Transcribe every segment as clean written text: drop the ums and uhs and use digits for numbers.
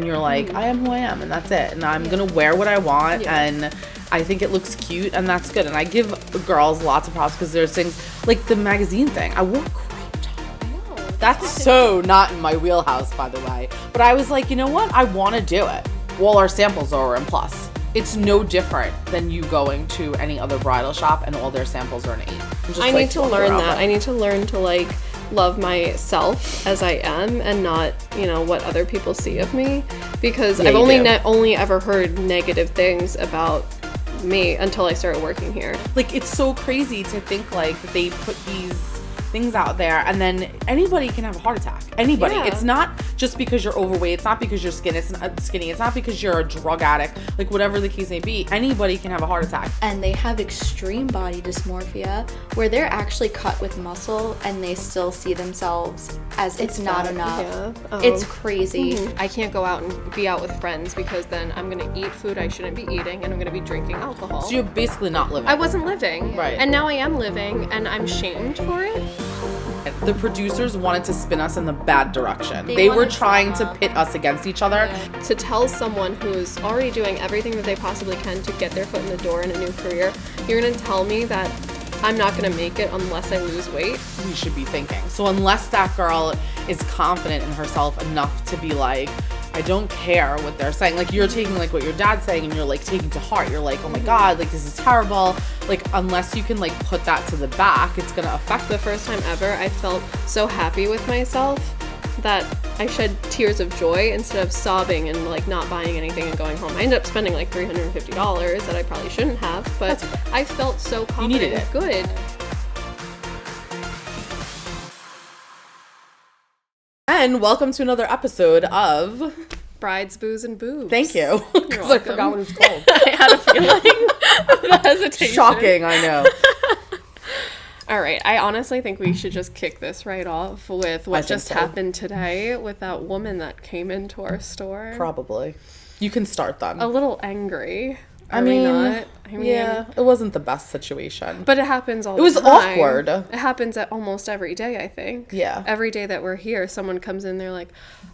and you're like, I am who I am, and that's it, and I'm gonna wear what I want, and I think it looks cute, and that's good. And I give girls lots of props because there's things like the magazine thing. I wore a crop top. I know. That's so not in my wheelhouse, by the way. But I was like, you know what? I want to do it. Well, our samples are in plus. It's no different than you going to any other bridal shop and all their samples are an 8. I need to learn that. I need to learn to like love myself as I am and not, you know, what other people see of me, because I've only ever heard negative things about me until I started working here. Like, it's so crazy to think like they put these things out there and then anybody can have a heart attack. Anybody. Yeah. It's not just because you're overweight. It's not because you're skinny. It's not because you're a drug addict. Like, whatever the case may be, anybody can have a heart attack. And they have extreme body dysmorphia where they're actually cut with muscle and they still see themselves as it's not enough. Yeah. It's crazy. I can't go out and be out with friends because then I'm going to eat food I shouldn't be eating and I'm going to be drinking alcohol. So you're basically not living. I wasn't living. Right. And now I am living and I'm shamed for it. The producers wanted to spin us in the bad direction. They were trying to pit us against each other. Yeah. To tell someone who's already doing everything that they possibly can to get their foot in the door in a new career, you're going to tell me that I'm not going to make it unless I lose weight? We should be thinking. So unless that girl is confident in herself enough to be like, I don't care what they're saying. Like, you're taking like what your dad's saying and you're like taking to heart. You're like, oh my God, like this is terrible. Like, unless you can like put that to the back, it's gonna affect. The first time ever, I felt so happy with myself that I shed tears of joy instead of sobbing and like not buying anything and going home. I ended up spending like $350 that I probably shouldn't have, but I felt so confident and good. And welcome to another episode of Brides, Booze, and Boobs. Thank you. Because I forgot what it's called. I had a feeling of hesitation. Shocking, I know. All right, I honestly think we should just kick this right off with what just happened today with that woman that came into our store. Probably. You can start then. A little angry. I mean, yeah, it wasn't the best situation. But it happens all the time. It was awkward. It happens at almost every day, I think. Yeah. Every day that we're here, someone comes in, they're like,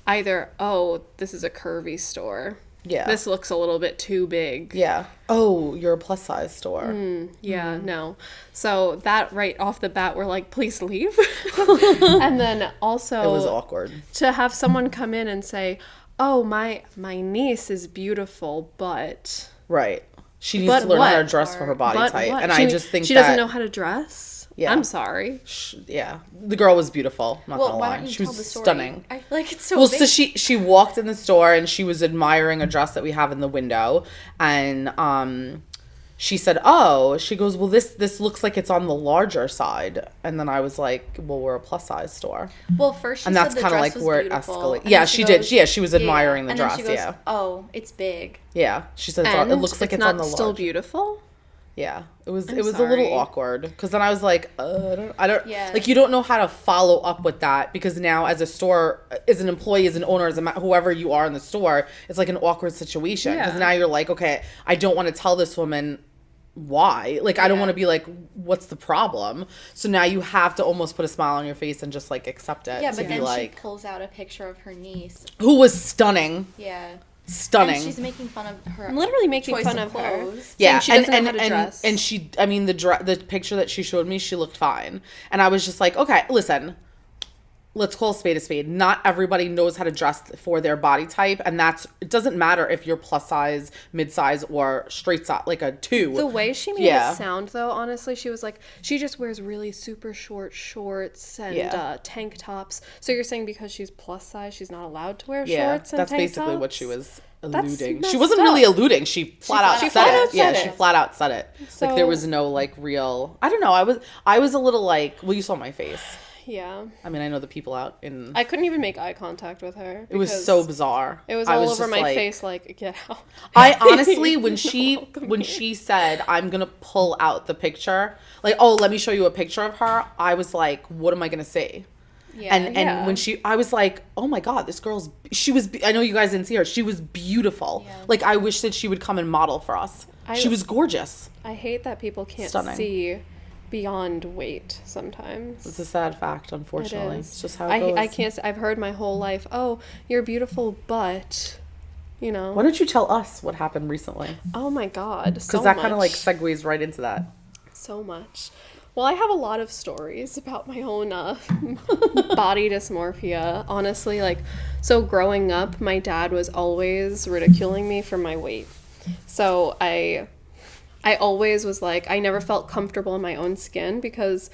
either, oh, this is a curvy store. Yeah. This looks a little bit too big. Yeah. Oh, you're a plus size store. Yeah, no. So that right off the bat, we're like, please leave. And then also, it was awkward to have someone come in and say, oh, my niece is beautiful, but... Right. She needs to learn how to dress for her body type. What? And I just think she doesn't know how to dress? Yeah. I'm sorry. Yeah. The girl was beautiful. Not gonna why lie. don't you She tell was the story? stunning. I feel like it's so Well, big. so she walked in the store and she was admiring a dress that we have in the window. And she said, oh, she goes, well, this looks like it's on the larger side. And then I was like, well, we're a plus size store. Well, first she and that's said the kind of dress like was where beautiful, it escalated. and Yeah, then she goes, did. Yeah, she was admiring the and dress. then she goes, yeah. oh, it's big. Yeah. She said And it looks like it's on the large. still beautiful? Yeah, it was a sorry. little awkward because then I was like, I don't Yeah. like, you don't know how to follow up with that because now as a store, as an employee, as an owner, as whoever you are in the store, it's like an awkward situation because Yeah. now you're like, okay, I don't want to tell this woman why, like, I don't want to be like, what's the problem? So now you have to almost put a smile on your face and just like accept it. Yeah, to but be then like, she pulls out a picture of her niece. who was stunning. Yeah. Stunning. And she's making fun of her. I'm literally making choice fun of her. clothes. Yeah, Saying she doesn't know how to dress. and she, I mean, the picture that she showed me, she looked fine, and I was just like, okay, listen, let's call a spade. Not everybody knows how to dress for their body type, and it doesn't matter if you're plus size, mid size, or straight size, like a 2. The way she made it sound, though, honestly, she was like, she just wears really super short shorts and tank tops. So you're saying because she's plus size, she's not allowed to wear shorts and that's tank basically tops? what she was alluding. That's She wasn't messed really up. alluding. She flat out She said flat it. out Yeah, said she it. flat out said it. So- like there was no like real. I don't know. I was a little like. Well, you saw my face. Yeah. I mean, I know the people out in. I couldn't even make eye contact with her. It was so bizarre. It was I all over just my like, face, like, get out. I honestly, when she said, I'm going to pull out the picture, like, oh, let me show you a picture of her, I was like, what am I going to say? Yeah. And when I was like, oh my God, this girl's, I know you guys didn't see her. She was beautiful. Yeah. Like, I wish that she would come and model for us. She was gorgeous. I hate that people can't see beyond weight sometimes. It's a sad fact, unfortunately. It is. It's just how it goes. I can't. I've heard my whole life, oh, you're beautiful, but you know. Why don't you tell us what happened recently? Oh my God. Because that kind of like segues right into that. So much. Well, I have a lot of stories about my own body dysmorphia. Honestly, like, so growing up, my dad was always ridiculing me for my weight. So I always was like, I never felt comfortable in my own skin because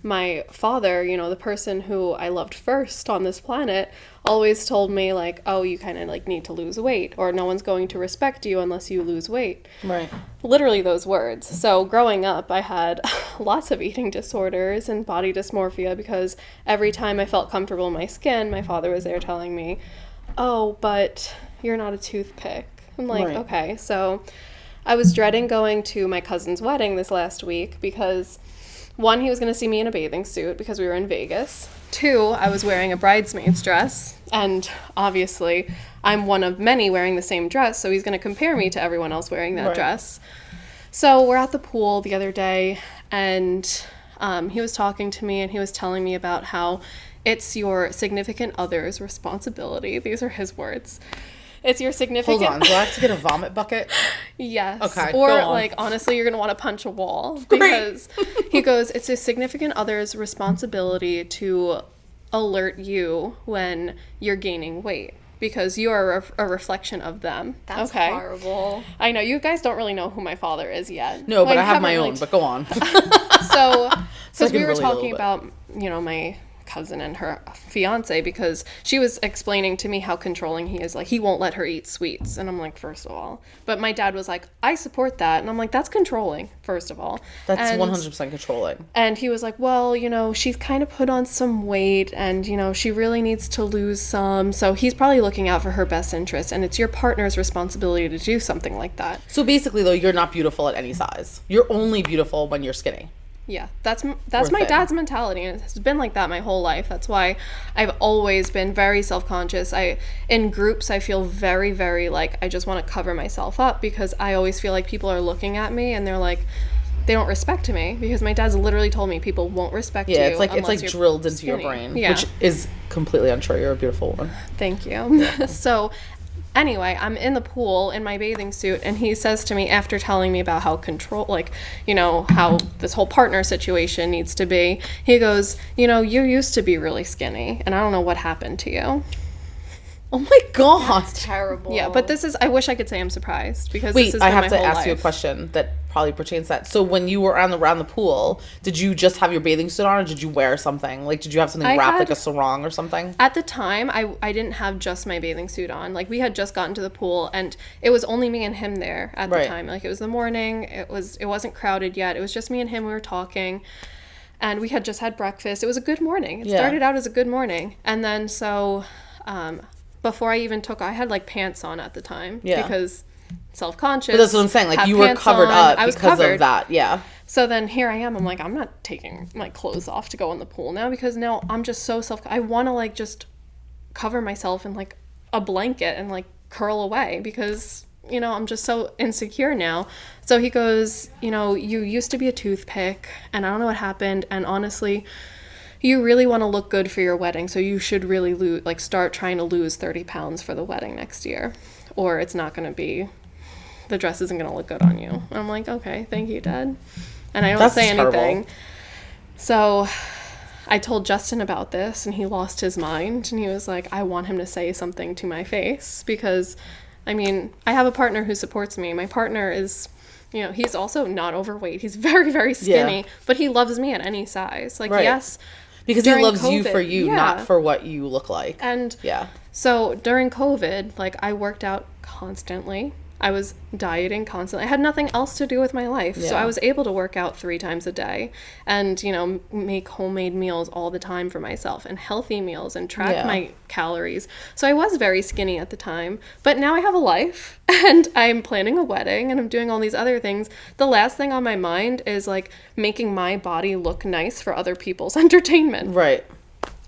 my father, you know, the person who I loved first on this planet, always told me like, oh, you kind of like need to lose weight, or no one's going to respect you unless you lose weight. Right. Literally those words. So growing up, I had lots of eating disorders and body dysmorphia because every time I felt comfortable in my skin, my father was there telling me, oh, but you're not a toothpick. I'm like, okay. So I was dreading going to my cousin's wedding this last week because 1, he was going to see me in a bathing suit because we were in Vegas. 2, I was wearing a bridesmaid's dress, and obviously I'm one of many wearing the same dress, so he's going to compare me to everyone else wearing that dress. So we're at the pool the other day, and he was talking to me, and he was telling me about how it's your significant other's responsibility. These are his words. It's your significant... Hold on, do I have to get a vomit bucket? Yes. Okay, or, go on. like, honestly, you're going to want to punch a wall. Because he goes, it's a significant other's responsibility to alert you when you're gaining weight. Because you are a reflection of them. That's horrible. I know. You guys don't really know who my father is yet. No, but I have my own, but go on. So, because we were really talking about, you know, my cousin and her fiance, because she was explaining to me how controlling he is. Like, he won't let her eat sweets. And I'm like, first of all. But my dad was like, I support that. And I'm like, that's controlling, first of all. That's 100% controlling. And he was like, well, you know, she's kind of put on some weight and, you know, she really needs to lose some. So he's probably looking out for her best interest. And it's your partner's responsibility to do something like that. So basically, though, you're not beautiful at any size. You're only beautiful when you're skinny. Yeah, that's my dad's mentality, and it's been like that my whole life. That's why I've always been very self-conscious. In groups, I feel very, very like I just want to cover myself up because I always feel like people are looking at me and they're like, they don't respect me because my dad's literally told me people won't respect you. Yeah, it's like drilled into your brain, which is completely untrue. You're a beautiful woman. Thank you. Yeah. So anyway, I'm in the pool in my bathing suit, and he says to me after telling me about how how this whole partner situation needs to be, he goes, you know, you used to be really skinny, and I don't know what happened to you. Oh my God. That's terrible. Yeah, but I wish I could say I'm surprised because Wait, this has I been have my to whole ask you a life. question that probably pertains to that. So when you were around the pool, did you just have your bathing suit on, or did you wear something? Like, did you have something wrapped like a sarong or something? At the time, I didn't have just my bathing suit on. Like, we had just gotten to the pool, and it was only me and him there at the time. Like, it was the morning. It wasn't crowded yet. It was just me and him. We were talking, and we had just had breakfast. It was a good morning. It started out as a good morning. And then, so... before I even I had like pants on at the time because self-conscious. But that's what I'm saying. Like, you were covered up because of that. Yeah. So then here I am. I'm like, I'm not taking my clothes off to go in the pool now because now I'm just so I want to like just cover myself in like a blanket and like curl away because, you know, I'm just so insecure now. So he goes, you know, you used to be a toothpick and I don't know what happened. And honestly, you really want to look good for your wedding, so you should really start trying to lose 30 pounds for the wedding next year, or it's not going to be, the dress isn't going to look good on you. And I'm like, okay, thank you, Dad. And I don't say anything. So I told Justin about this, and he lost his mind, and he was like, I want him to say something to my face, because, I mean, I have a partner who supports me. My partner is... You know, he's also not overweight. He's very, very skinny, but he loves me at any size. Like, yes. Because he loves you for you, not for what you look like. And so during COVID, like, I worked out constantly. I was dieting constantly. I had nothing else to do with my life. So I was able to work out 3 times a day and, you know, make homemade meals all the time for myself and healthy meals and track my calories. So I was very skinny at the time. But now I have a life and I'm planning a wedding and I'm doing all these other things. The last thing on my mind is, like, making my body look nice for other people's entertainment. Right.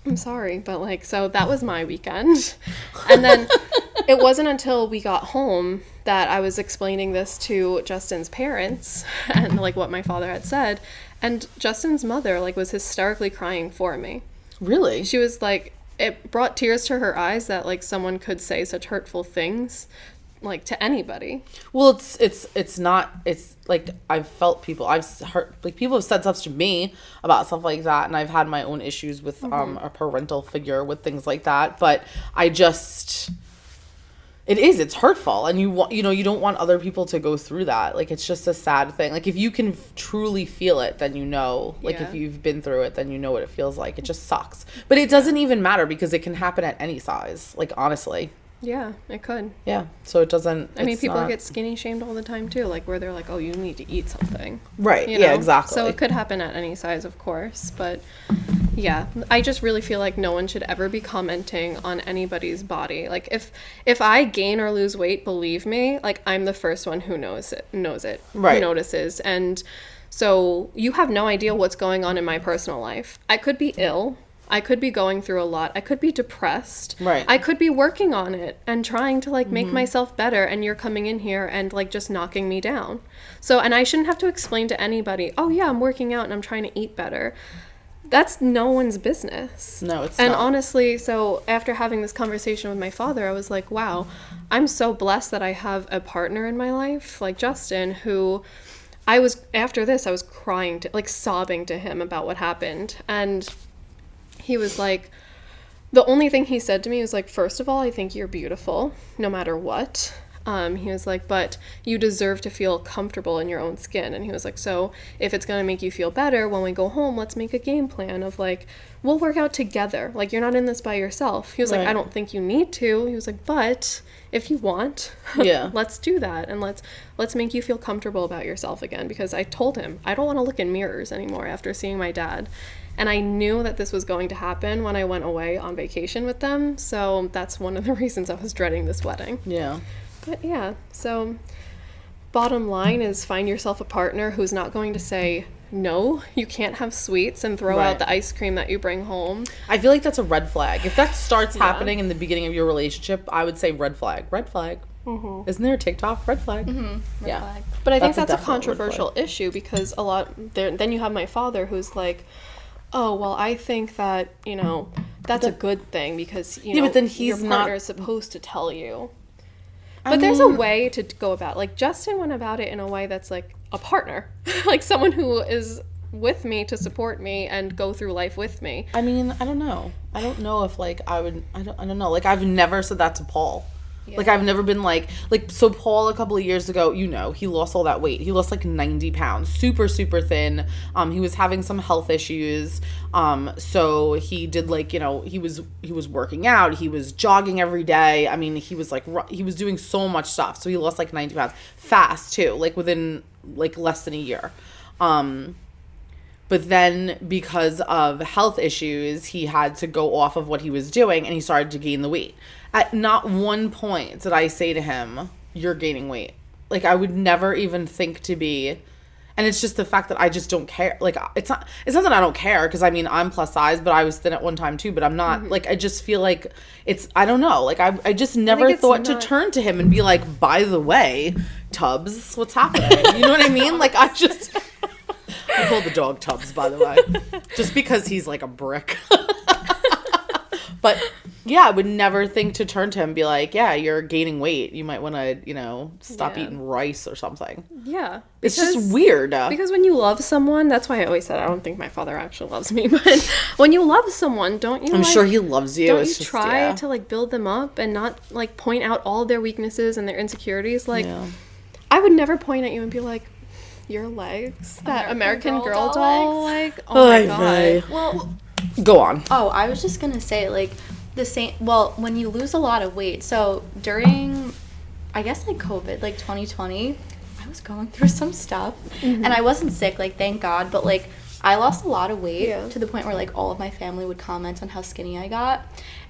I'm sorry, but, like, so that was my weekend. And then it wasn't until we got home that I was explaining this to Justin's parents and, like, what my father had said. And Justin's mother, like, was hysterically crying for me. Really? She was like, it brought tears to her eyes that, like, someone could say such hurtful things like to anybody. Well, it's not, it's like I've felt people, I've heard, like people have said stuff to me about stuff like that, and I've had my own issues with a parental figure with things like that, but I just, it's hurtful, and you don't want other people to go through that. Like, it's just a sad thing. Like, if you can truly feel it, then you know. Like, if you've been through it, then you know what it feels like. It just sucks. But it doesn't even matter, because it can happen at any size. Like, honestly. Yeah, it could. Yeah, so it doesn't. I mean, people get skinny shamed all the time too, like where they're like, "Oh, you need to eat something." Right. You know? Yeah, exactly. So it could happen at any size, of course, but yeah, I just really feel like no one should ever be commenting on anybody's body. Like if I gain or lose weight, believe me, like I'm the first one who knows it, right, who notices, and so you have no idea what's going on in my personal life. I could be ill. I could be going through a lot. I could be depressed. Right. I could be working on it and trying to like make myself better, and you're coming in here and like just knocking me down. So, and I shouldn't have to explain to anybody, "Oh yeah, I'm working out and I'm trying to eat better." That's no one's business. No, it's and not. Honestly, so after having this conversation with my father, I was like, wow, I'm so blessed that I have a partner in my life like Justin, who after this, I was crying, like sobbing to him about what happened. And he was like, the only thing he said to me was like, first of all, I think you're beautiful, no matter what. He was like, but you deserve to feel comfortable in your own skin. And he was like, so if it's going to make you feel better when we go home, let's make a game plan of like, we'll work out together. Like, you're not in this by yourself. He was like, I don't think you need to. He was like, but if you want, let's do that. And let's make you feel comfortable about yourself again. Because I told him, I don't want to look in mirrors anymore after seeing my dad. And I knew that this was going to happen when I went away on vacation with them. So that's one of the reasons I was dreading this wedding. Yeah. But yeah, so bottom line is find yourself a partner who's not going to say, no, you can't have sweets and throw out the ice cream that you bring home. I feel like that's a red flag. If that starts happening in the beginning of your relationship, I would say red flag. Red flag. Mm-hmm. Isn't there a TikTok? Red flag. Mm-hmm. Red flag. But I think that's a controversial issue because then you have my father who's like, oh, well, I think that, that's a good thing because, but then your partner is supposed to tell you. But there's a way to go about it. Like, Justin went about it in a way that's, like, a partner. Like, someone who is with me to support me and go through life with me. I mean, I don't know. I don't know if, like, I don't know. Like, I've never said that to Paul. Yeah. Like, I've never been like, so Paul a couple of years ago, he lost all that weight. He lost like 90 pounds, super, super thin. He was having some health issues. So he did like, he was working out. He was jogging every day. I mean, he was like, he was doing so much stuff. So he lost like 90 pounds fast too, like within like less than a year. But then because of health issues, he had to go off of what he was doing and he started to gain the weight. At not one point did I say to him, you're gaining weight. Like, I would never even think to be, and it's just the fact that I just don't care. Like, it's not that I don't care, because I mean, I'm plus size, but I was thin at one time too, but I'm not, like, I just feel like I don't know, like, I just never thought to turn to him and be like, by the way, Tubbs, what's happening? You know what I mean? Like, I call the dog Tubbs, by the way, just because he's like a brick. But yeah, I would never think to turn to him and be like, yeah, you're gaining weight. You might want to, stop eating rice or something. Yeah. It's just weird. Because when you love someone, that's why I always said I don't think my father actually loves me. But when you love someone, don't you? I'm sure he loves you. Don't you try to like build them up and not like point out all their weaknesses and their insecurities? Like, I would never point at you and be like, your legs, that American Girl doll, like, oh my God. Well, go on. Oh, I was just gonna say, like, the same, well, when you lose a lot of weight, so during, I guess, like, COVID, like, 2020, I was going through some stuff, and I wasn't sick, like, thank God, but, like, I lost a lot of weight to the point where, like, all of my family would comment on how skinny I got,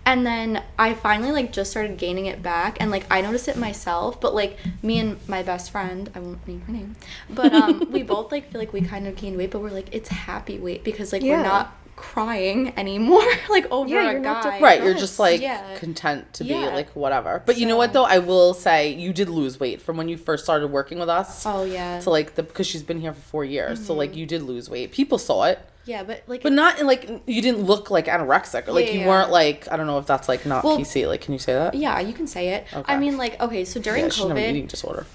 and then I finally, like, just started gaining it back, and, like, I noticed it myself, but, like, me and my best friend, I won't name her name, but, we both, like, feel like we kind of gained weight, but we're, like, it's happy weight, because, like, we're not crying anymore, like, over a guy. Right, you're just, like, content to be, like, whatever. But you know what, though? I will say, you did lose weight from when you first started working with us. Oh, yeah. To, like, because she's been here for 4 years. So, like, you did lose weight. People saw it. Yeah, but like, But not in, like, you didn't look like anorexic. Or, like, Yeah, you yeah. weren't, like, I don't know if that's, like, not Well, PC. Like, can you say that? yeah, you can say it. Okay. I mean, like, okay, so during Yeah, she didn't have an COVID, eating disorder.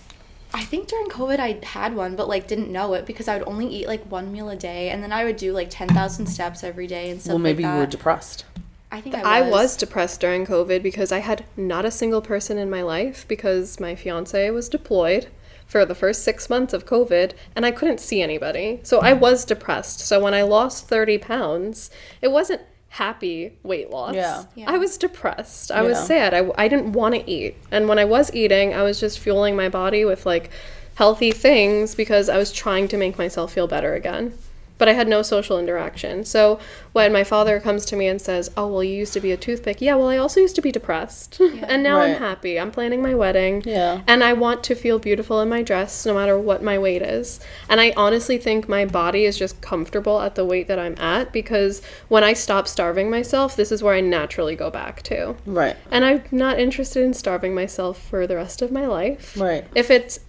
I think during COVID I had one, but like didn't know it because I would only eat like one meal a day, and then I would do like 10,000 steps every day and stuff. Well, maybe like you were that. depressed. I think I was depressed during COVID because I had not a single person in my life because my fiance was deployed for the first 6 months of COVID and I couldn't see anybody. So I was depressed. So when I lost 30 pounds, it wasn't happy weight loss. Yeah. I was depressed. I was Yeah. sad. I didn't want to eat. And when I was eating, I was just fueling my body with like healthy things because I was trying to make myself feel better again. But I had no social interaction. So when my father comes to me and says, oh, well, you used to be a toothpick. Yeah, well, I also used to be depressed. And now I'm Right. happy. I'm planning my wedding. Yeah. And I want to feel beautiful in my dress no matter what my weight is. And I honestly think my body is just comfortable at the weight that I'm at because when I stop starving myself, this is where I naturally go back to. Right. And I'm not interested in starving myself for the rest of my life. Right.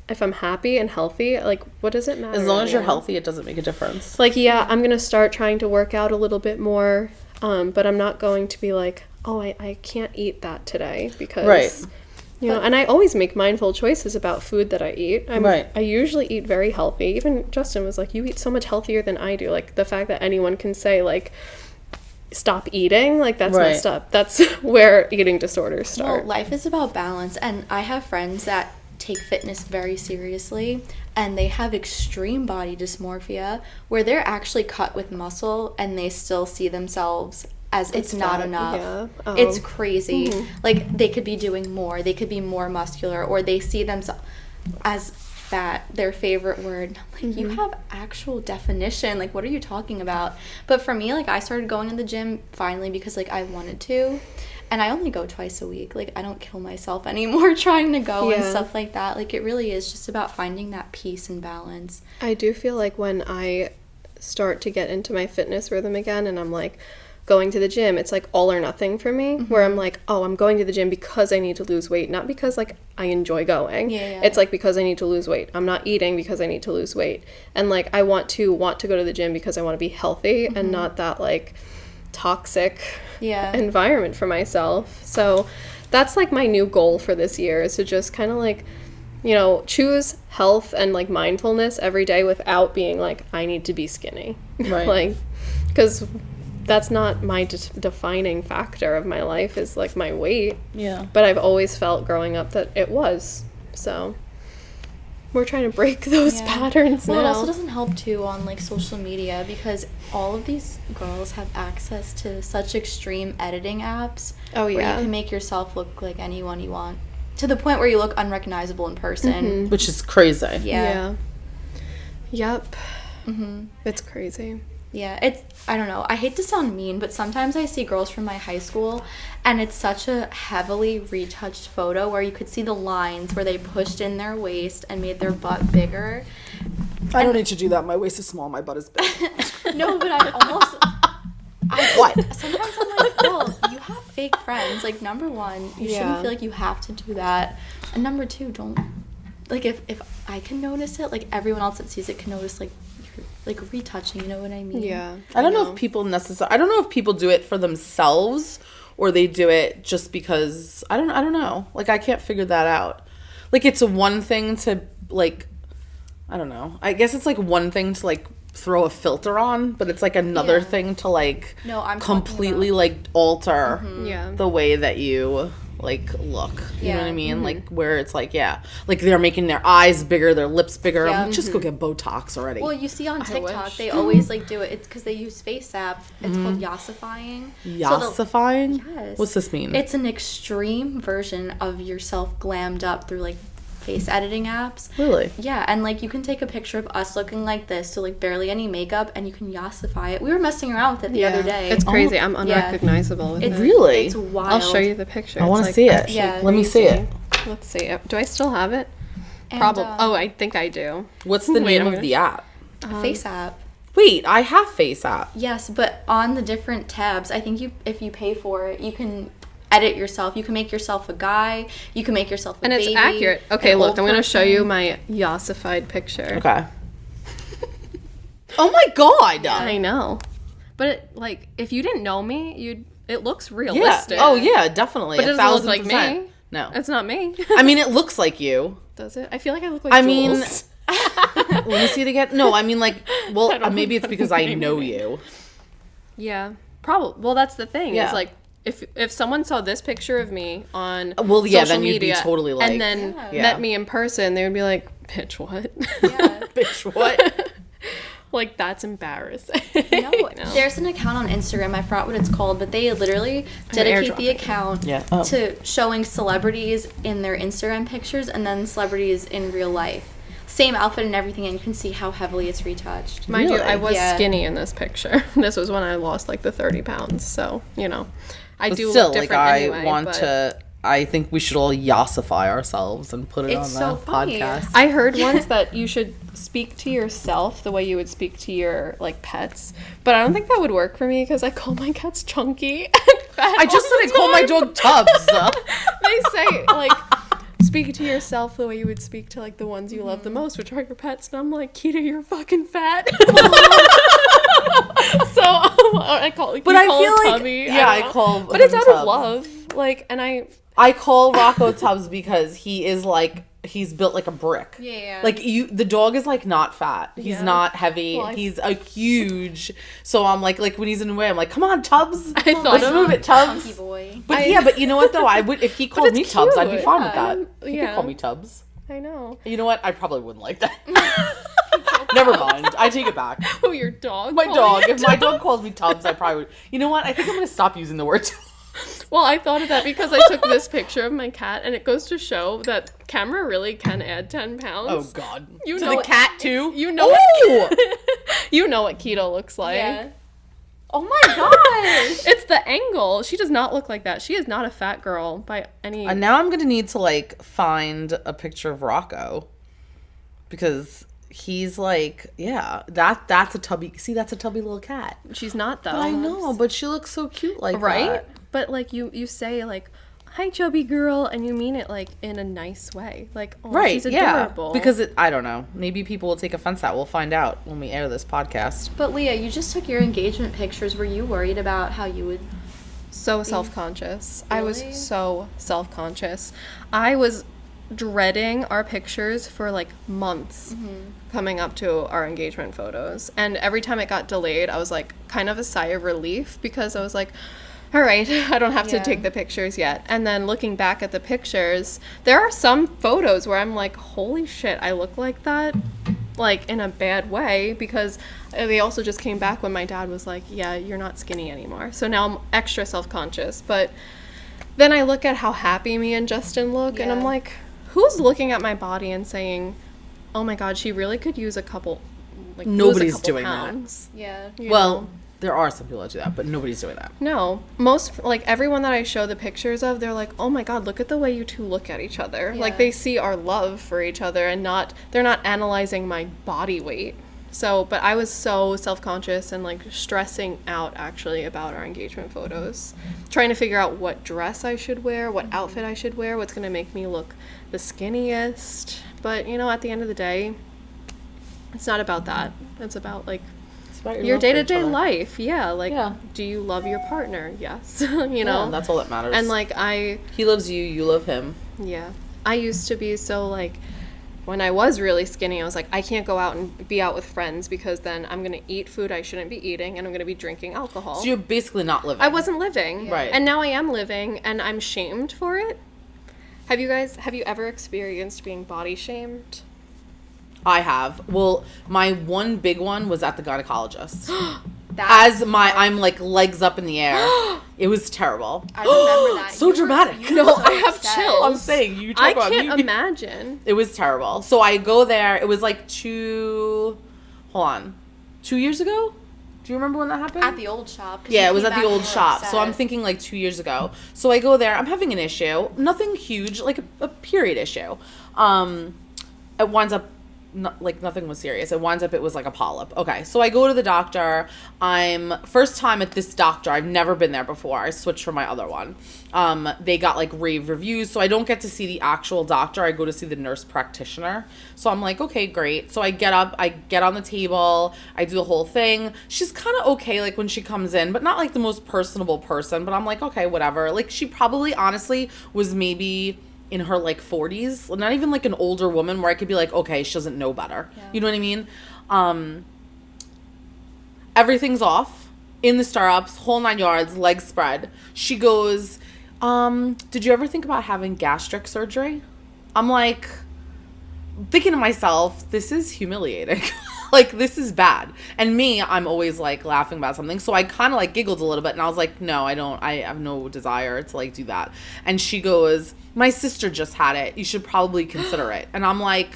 If I'm happy and healthy, like, what does it matter? As long as you're anymore? healthy, it doesn't make a difference. Like, yeah, I'm going to start trying to work out a little bit more, but I'm not going to be like, oh, I can't eat that today because, Right. you know, and I always make mindful choices about food that I eat. Right. I usually eat very healthy. Even Justin was like, you eat so much healthier than I do. Like, the fact that anyone can say, like, stop eating, like, that's Right. messed up. That's where eating disorders start. Well, life is about balance, and I have friends that take fitness very seriously, and they have extreme body dysmorphia where they're actually cut with muscle and they still see themselves as it's not fat, enough. yeah. Oh. It's crazy. Like, they could be doing more, they could be more muscular, or they see themselves as fat, their favorite word. I'm like, you have actual definition. Like, what are you talking about? But for me, like, I started going to the gym finally because, like, I wanted to. And I only go twice a week. Like, I don't kill myself anymore trying to go and Yeah. stuff like that. Like, it really is just about finding that peace and balance. I do feel like when I start to get into my fitness rhythm again and I'm like going to the gym, it's like all or nothing for me, where I'm like, oh, I'm going to the gym because I need to lose weight, not because like I enjoy going. Yeah. It's like because I need to lose weight. I'm not eating because I need to lose weight. And like I want to go to the gym because I want to be healthy and not that like toxic Yeah. environment for myself. So that's like my new goal for this year, is to just kind of like, you know, choose health and like mindfulness every day without being like, I need to be skinny. Right. Like, because that's not my defining factor of my life, is like my weight. Yeah. But I've always felt growing up that it was. So we're trying to break those Yeah. patterns Well, now. it also doesn't help too on like social media because all of these girls have access to such extreme editing apps. Oh, Where yeah. you can make yourself look like anyone you want, to the point where you look unrecognizable in person. Which is crazy. Yeah. Yep. It's crazy. Yeah, it's, I don't know, I hate to sound mean, but sometimes I see girls from my high school and it's such a heavily retouched photo where you could see the lines where they pushed in their waist and made their butt bigger. I don't need to do that. My waist is small. My butt is big. No, but I almost... What? Sometimes I'm like, girl, you have fake friends. Like, number one, you Yeah. shouldn't feel like you have to do that. And number two, don't... Like, if I can notice it, like, everyone else that sees it can notice, like, you're, like, retouching, you know what I mean? Yeah. I don't know if people I don't know if people do it for themselves or they do it just because I don't know. Like, I can't figure that out. Like, it's one thing to like, I don't know. I guess it's like one thing to like throw a filter on, but it's like another Yeah. thing to like No, I'm talking completely about- like alter Yeah. the way that you like look. You know what I Yeah. mean? Like, where it's like, yeah, like they're making their eyes bigger, their lips bigger. Yeah. I'm like, just go get Botox already. Well, you see on TikTok, wish. they always, like, do it. It's because they use face app. It's called yassifying. So they'll- Yassifying? Yes. What's this mean? It's an extreme version of yourself glammed up through, like, face editing apps. Really? Yeah, and, like, you can take a picture of us looking like this, so, like, barely any makeup, and you can yassify it. We were messing around with it the other day. It's crazy. I'm Yeah. unrecognizable with It's it. Really? It's wild. I'll show you the picture. I It's, want to like, see it. actually Yeah. Let me see crazy. it. Let's see. Do I still have it? And, Probably. Oh, I think I do. What's the Wait, name I'm of gonna- the app? face app. Wait, I have Face App. Yes, but on the different tabs, I think if you pay for it, you can edit yourself. You can make yourself a guy. You can make yourself a And baby. it's accurate. Okay, an look, old I'm going to show person. you my yassified picture. Okay. Oh my god! I know. But it, like, if you didn't know me, it looks realistic. Yeah. Oh yeah, definitely. But it doesn't look like me. No. It's not me. I mean, it looks like you. Does it? I feel like I look like Jules. Let me see it again. No, I mean, like, well, maybe it's think because I know you. Yeah. Probably. Well, that's the thing. Yeah. Is like, if someone saw this picture of me on well, yeah, social then you'd be media totally like, and then met me in person, they would be like, bitch, what? Yeah. Bitch, what? Like, that's embarrassing. No, there's an account on Instagram, I forgot what it's called, but they literally dedicate the account to showing celebrities in their Instagram pictures and then celebrities in real life. Same outfit and everything, and you can see how heavily it's retouched. Mind you, I was skinny in this picture. This was when I lost like the 30 pounds, so, you know. I do look different anyway, I think we should all yassify ourselves and put it on the podcast. I heard once that you should speak to yourself the way you would speak to your, like, pets. But I don't think that would work for me because I call my cats chunky and fat. I just said I call my dog Tubbs. They say, like, speak to yourself the way you would speak to, like, the ones you love the most, which are your pets. And I'm like, Kita, you're fucking fat. So I call it Tubby. Yeah, I call but it's out Tubbs. of love. Like, and I call Rocco Tubbs because he is like, he's built like a brick. Yeah. Like the dog is like not fat. He's not heavy. Well, he's a huge. So I'm like when he's in the way, I'm like, come on, Tubbs. I thought Let's move it, Tubbs. Chunky boy. But but you know what though? I would if he called me Tubbs, I'd be fine with that. He could call me Tubbs. I know. You know what? I probably wouldn't like that. Never mind. I take it back. Oh, your dog? My dog. If my dog calls me Tubbs, I probably would. You know what? I think I'm gonna stop using the word Tubbs. Well, I thought of that because I took this picture of my cat, and it goes to show that camera really can add 10 pounds. Oh God. You to know the cat too. You know. What, you know what Keto looks like. Yeah. Oh my gosh. It's the angle. She does not look like that. She is not a fat girl by any. And now I'm gonna need to like find a picture of Rocco because he's like, that's a tubby. See, that's a tubby little cat. She's not though. I know, but she looks so cute like right? that. But like you say like, hi chubby girl, and you mean it like in a nice way, like, oh, right? She's adorable. Because I don't know. Maybe people will take offense to that. We'll find out when we air this podcast. But Leah, you just took your engagement pictures. Were you worried about how you would? So self-conscious. Really? I was so self-conscious. I was dreading our pictures for like months coming up to our engagement photos, and every time it got delayed I was like kind of a sigh of relief because I was like, all right, I don't have to take the pictures yet. And then looking back at the pictures, there are some photos where I'm like, holy shit, I look like that, like in a bad way, because they also just came back when my dad was like, yeah, you're not skinny anymore. So now I'm extra self-conscious. But then I look at how happy me and Justin look, and I'm like, who's looking at my body and saying, oh my God, she really could use a couple, like, nobody's doing pounds. Yeah. Well, there are some people that do that, but nobody's doing that. No. Most, like, everyone that I show the pictures of, they're like, oh my God, look at the way you two look at each other. Yeah. Like, they see our love for each other and they're not analyzing my body weight. So, but I was so self-conscious and, like, stressing out, actually, about our engagement photos. Trying to figure out what dress I should wear, what outfit I should wear, what's going to make me look the skinniest. But, you know, at the end of the day, it's not about that. It's about, like, your day-to-day life. Yeah, like, do you love your partner? Yes. You know? Yeah, that's all that matters. And, like, he loves you, you love him. Yeah. I used to be so, like, when I was really skinny, I was like, I can't go out and be out with friends because then I'm going to eat food I shouldn't be eating and I'm going to be drinking alcohol. So you're basically not living. I wasn't living. Right. And now I am living, and I'm shamed for it. Have you ever experienced being body shamed? I have. Well, my one big one was at the gynecologist. I'm like legs up in the air. It was terrible. I remember that. So dramatic. No, I have chills. I'm saying you talk I about can't imagine. It was terrible. So I go there. It was like 2 years ago? Do you remember when that happened? At the old shop. Yeah, it was at the old shop. So I'm thinking like 2 years ago. So I go there. I'm having an issue. Nothing huge, like a period issue. It winds up nothing was serious. It winds up it was like a polyp. Okay, so I go to the doctor. I'm first time at this doctor. I've never been there before. I switched from my other one. They got like rave reviews, so I don't get to see the actual doctor. I go to see the nurse practitioner. So I'm like, okay, great. So I get up, I get on the table, I do the whole thing. She's kind of okay, like when she comes in, but not like the most personable person. But I'm like, okay, whatever. Like she probably honestly was maybe in her like 40s, not even like an older woman where I could be like, okay, she doesn't know better. Yeah. You know what I mean? Everything's off in the stirrups, whole 9 yards, legs spread. She goes, did you ever think about having gastric surgery? I'm like, thinking to myself, this is humiliating. Like, this is bad. And me, I'm always like laughing about something. So I kind of like giggled a little bit and I was like, no, I have no desire to like do that. And she goes, my sister just had it. You should probably consider it. And I'm like,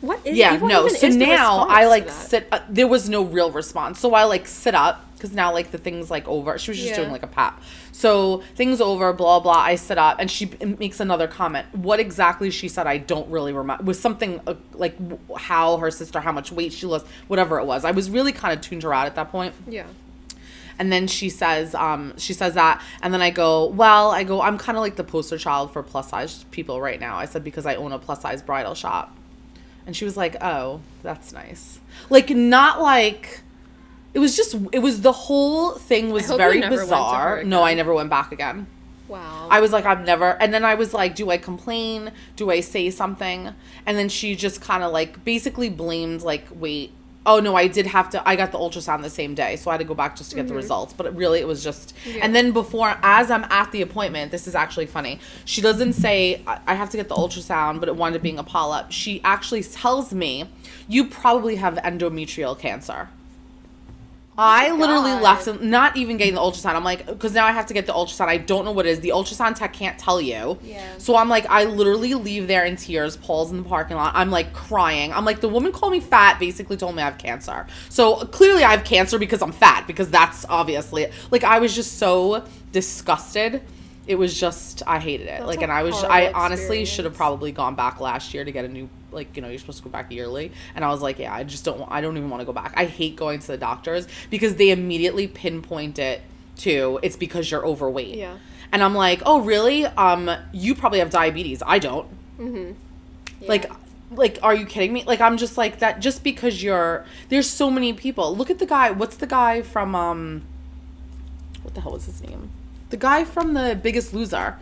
what is yeah, no. So now I like sit, there was no real response. So I like sit up because now like the thing's like over. She was just doing like a pap. So things over, blah, blah. I sit up and she makes another comment. What exactly she said, I don't really remember. It was something like how her sister, how much weight she lost, whatever it was. I was really kind of tuned her out at that point. Yeah. And then she says that, and then I go, I'm kind of like the poster child for plus size people right now. I said, because I own a plus size bridal shop. And she was like, oh, that's nice. Like, not like, it was the whole thing was very bizarre. No, I never went back again. Wow. I was like, I've never, and then I was like, do I complain? Do I say something? And then she just kind of like basically blamed like, wait, oh no, I got the ultrasound the same day, so I had to go back just to get the results. But it was just, and then as I'm at the appointment, this is actually funny. She doesn't say, I have to get the ultrasound, but it wound up being a polyp. She actually tells me, you probably have endometrial cancer. I literally left, not even getting the ultrasound. I'm like, because now I have to get the ultrasound. I don't know what it is. The ultrasound tech can't tell you. Yeah. So I'm like, I literally leave there in tears. Paul's in the parking lot. I'm like crying. I'm like, the woman called me fat, basically told me I have cancer. So clearly I have cancer because I'm fat, because that's obviously, like, I was just so disgusted. It was just, I hated it. That's like, and I honestly should have probably gone back last year to get a new, like, you know, you're supposed to go back yearly. And I was like, yeah, I don't even want to go back. I hate going to the doctors because they immediately pinpoint it to, it's because you're overweight. Yeah. And I'm like, oh, really? You probably have diabetes. I don't. Mm-hmm. Yeah. Like, are you kidding me? Like, I'm just like that, just because there's so many people. Look at the guy, what's the guy from, what the hell was his name? The guy from The Biggest Loser.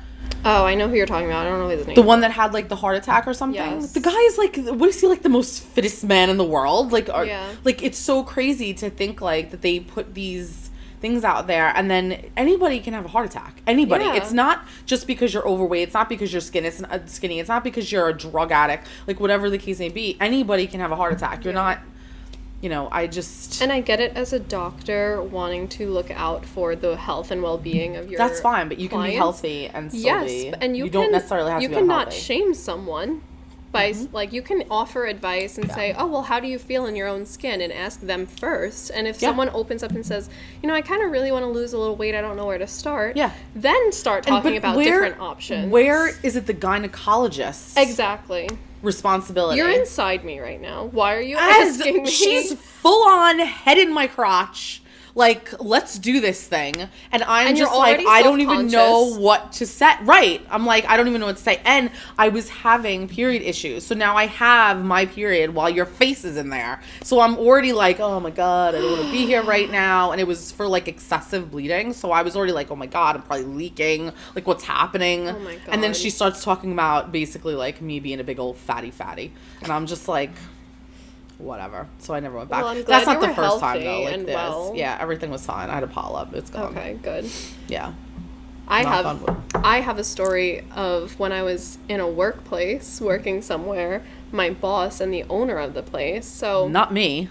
Oh, I know who you're talking about. I don't know his name. The one that had, like, the heart attack or something? Yes. The guy is, like, what is he, like, the most fittest man in the world? Like, yeah. Like, it's so crazy to think, like, that they put these things out there and then anybody can have a heart attack. Anybody. Yeah. It's not just because you're overweight. It's not because you're skinny. It's not because you're a drug addict. Like, whatever the case may be, anybody can have a heart attack. You're not... You know, And I get it as a doctor wanting to look out for the health and well-being of your That's fine, but you clients. Can be healthy and still be. Yes, and you don't necessarily have to be unhealthy. You cannot shame someone by, like, you can offer advice and say, oh, well, how do you feel in your own skin? And ask them first. And if someone opens up and says, you know, I kind of really want to lose a little weight, I don't know where to start. Yeah. Then start talking about different options. Where is it the gynecologist? Exactly. Responsibility. You're inside me right now. Why are you asking me? She's full on head in my crotch. Like, let's do this thing. And I'm just like, I don't even know what to say. Right. I'm like, I don't even know what to say. And I was having period issues. So now I have my period while your face is in there. So I'm already like, oh my God, I don't want to be here right now. And it was for like excessive bleeding. So I was already like, oh my God, I'm probably leaking. Like, what's happening? Oh my God. And then she starts talking about basically like me being a big old fatty. And I'm just like... whatever. So I never went back. Well, that's not the first time though. Like this. Well. Yeah, everything was fine. I had a polyp. It's gone. Okay, good. Yeah. I have a story of when I was in a workplace working somewhere, my boss and the owner of the place. So not me.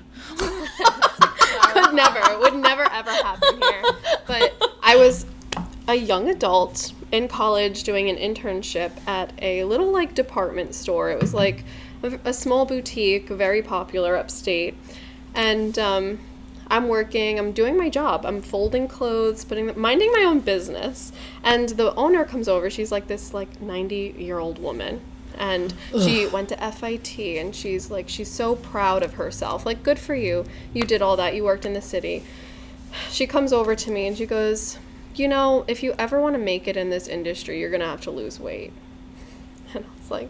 would never ever happen here. But I was a young adult in college doing an internship at a little like department store. It was like a small boutique, very popular upstate. And I'm working, I'm doing my job. I'm folding clothes, minding my own business. And the owner comes over. She's like this like 90-year-old woman. and she went to FIT, and she's so proud of herself. Like, good for you. You did all that. You worked in the city. She comes over to me and she goes, you know, if you ever want to make it in this industry, you're going to have to lose weight. And I was like,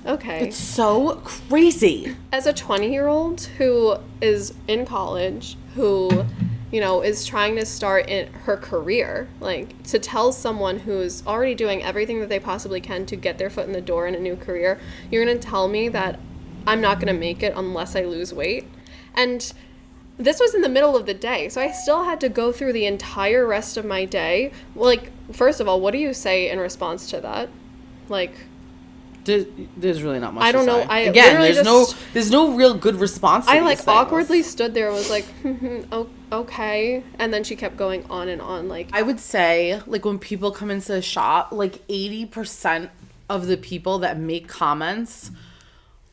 okay. It's so crazy. As a 20-year-old who is in college, who, you know, is trying to start in her career, like, to tell someone who's already doing everything that they possibly can to get their foot in the door in a new career, you're going to tell me that I'm not going to make it unless I lose weight? And this was in the middle of the day, so I still had to go through the entire rest of my day. Like, first of all, what do you say in response to that? Like, there's really not much. I don't know. There's no real good response. To I these like things. Awkwardly stood there and was like, okay, and then she kept going on and on. Like, I would say, like, when people come into the shop, like 80% of the people that make comments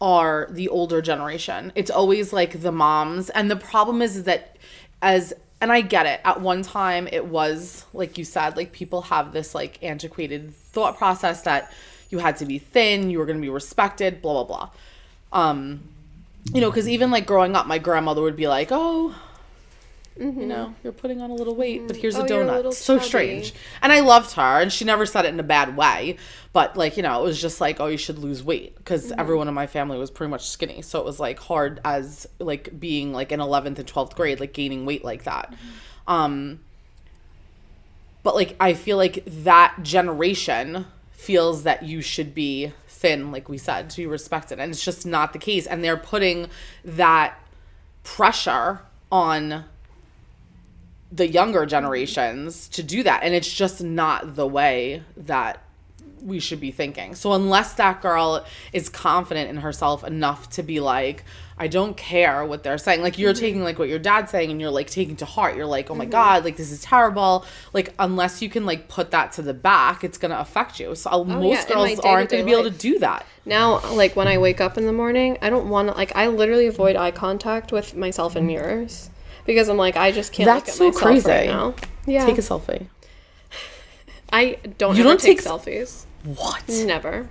are the older generation. It's always like the moms, and the problem is that and I get it, at one time it was, like you said, like, people have this like antiquated thought process that you had to be thin, you were going to be respected, blah blah blah. You know, because even like growing up, my grandmother would be like, oh, you know, you're putting on a little weight, but here's a donut. So chubby. strange. And I loved her, and she never said it in a bad way, but like, you know, it was just like, oh, you should lose weight, because everyone in my family was pretty much skinny, so it was like hard as like being like in 11th and 12th grade, like gaining weight like that. But like, I feel like that generation feels that you should be thin, like we said, to be respected, and it's just not the case, and they're putting that pressure on the younger generations to do that, and it's just not the way that we should be thinking. So unless that girl is confident in herself enough to be like, I don't care what they're saying, like, you're taking like what your dad's saying and you're like taking to heart, you're like, oh my god, like, this is terrible, like, unless you can like put that to the back, it's gonna affect you. So most girls aren't gonna be able to do that. Now, like, when I wake up in the morning, I don't want to, like, I literally avoid eye contact with myself in mirrors. Because I'm like, I just can't look at myself crazy. Right now. Yeah. Take a selfie. I don't take selfies. What? Never.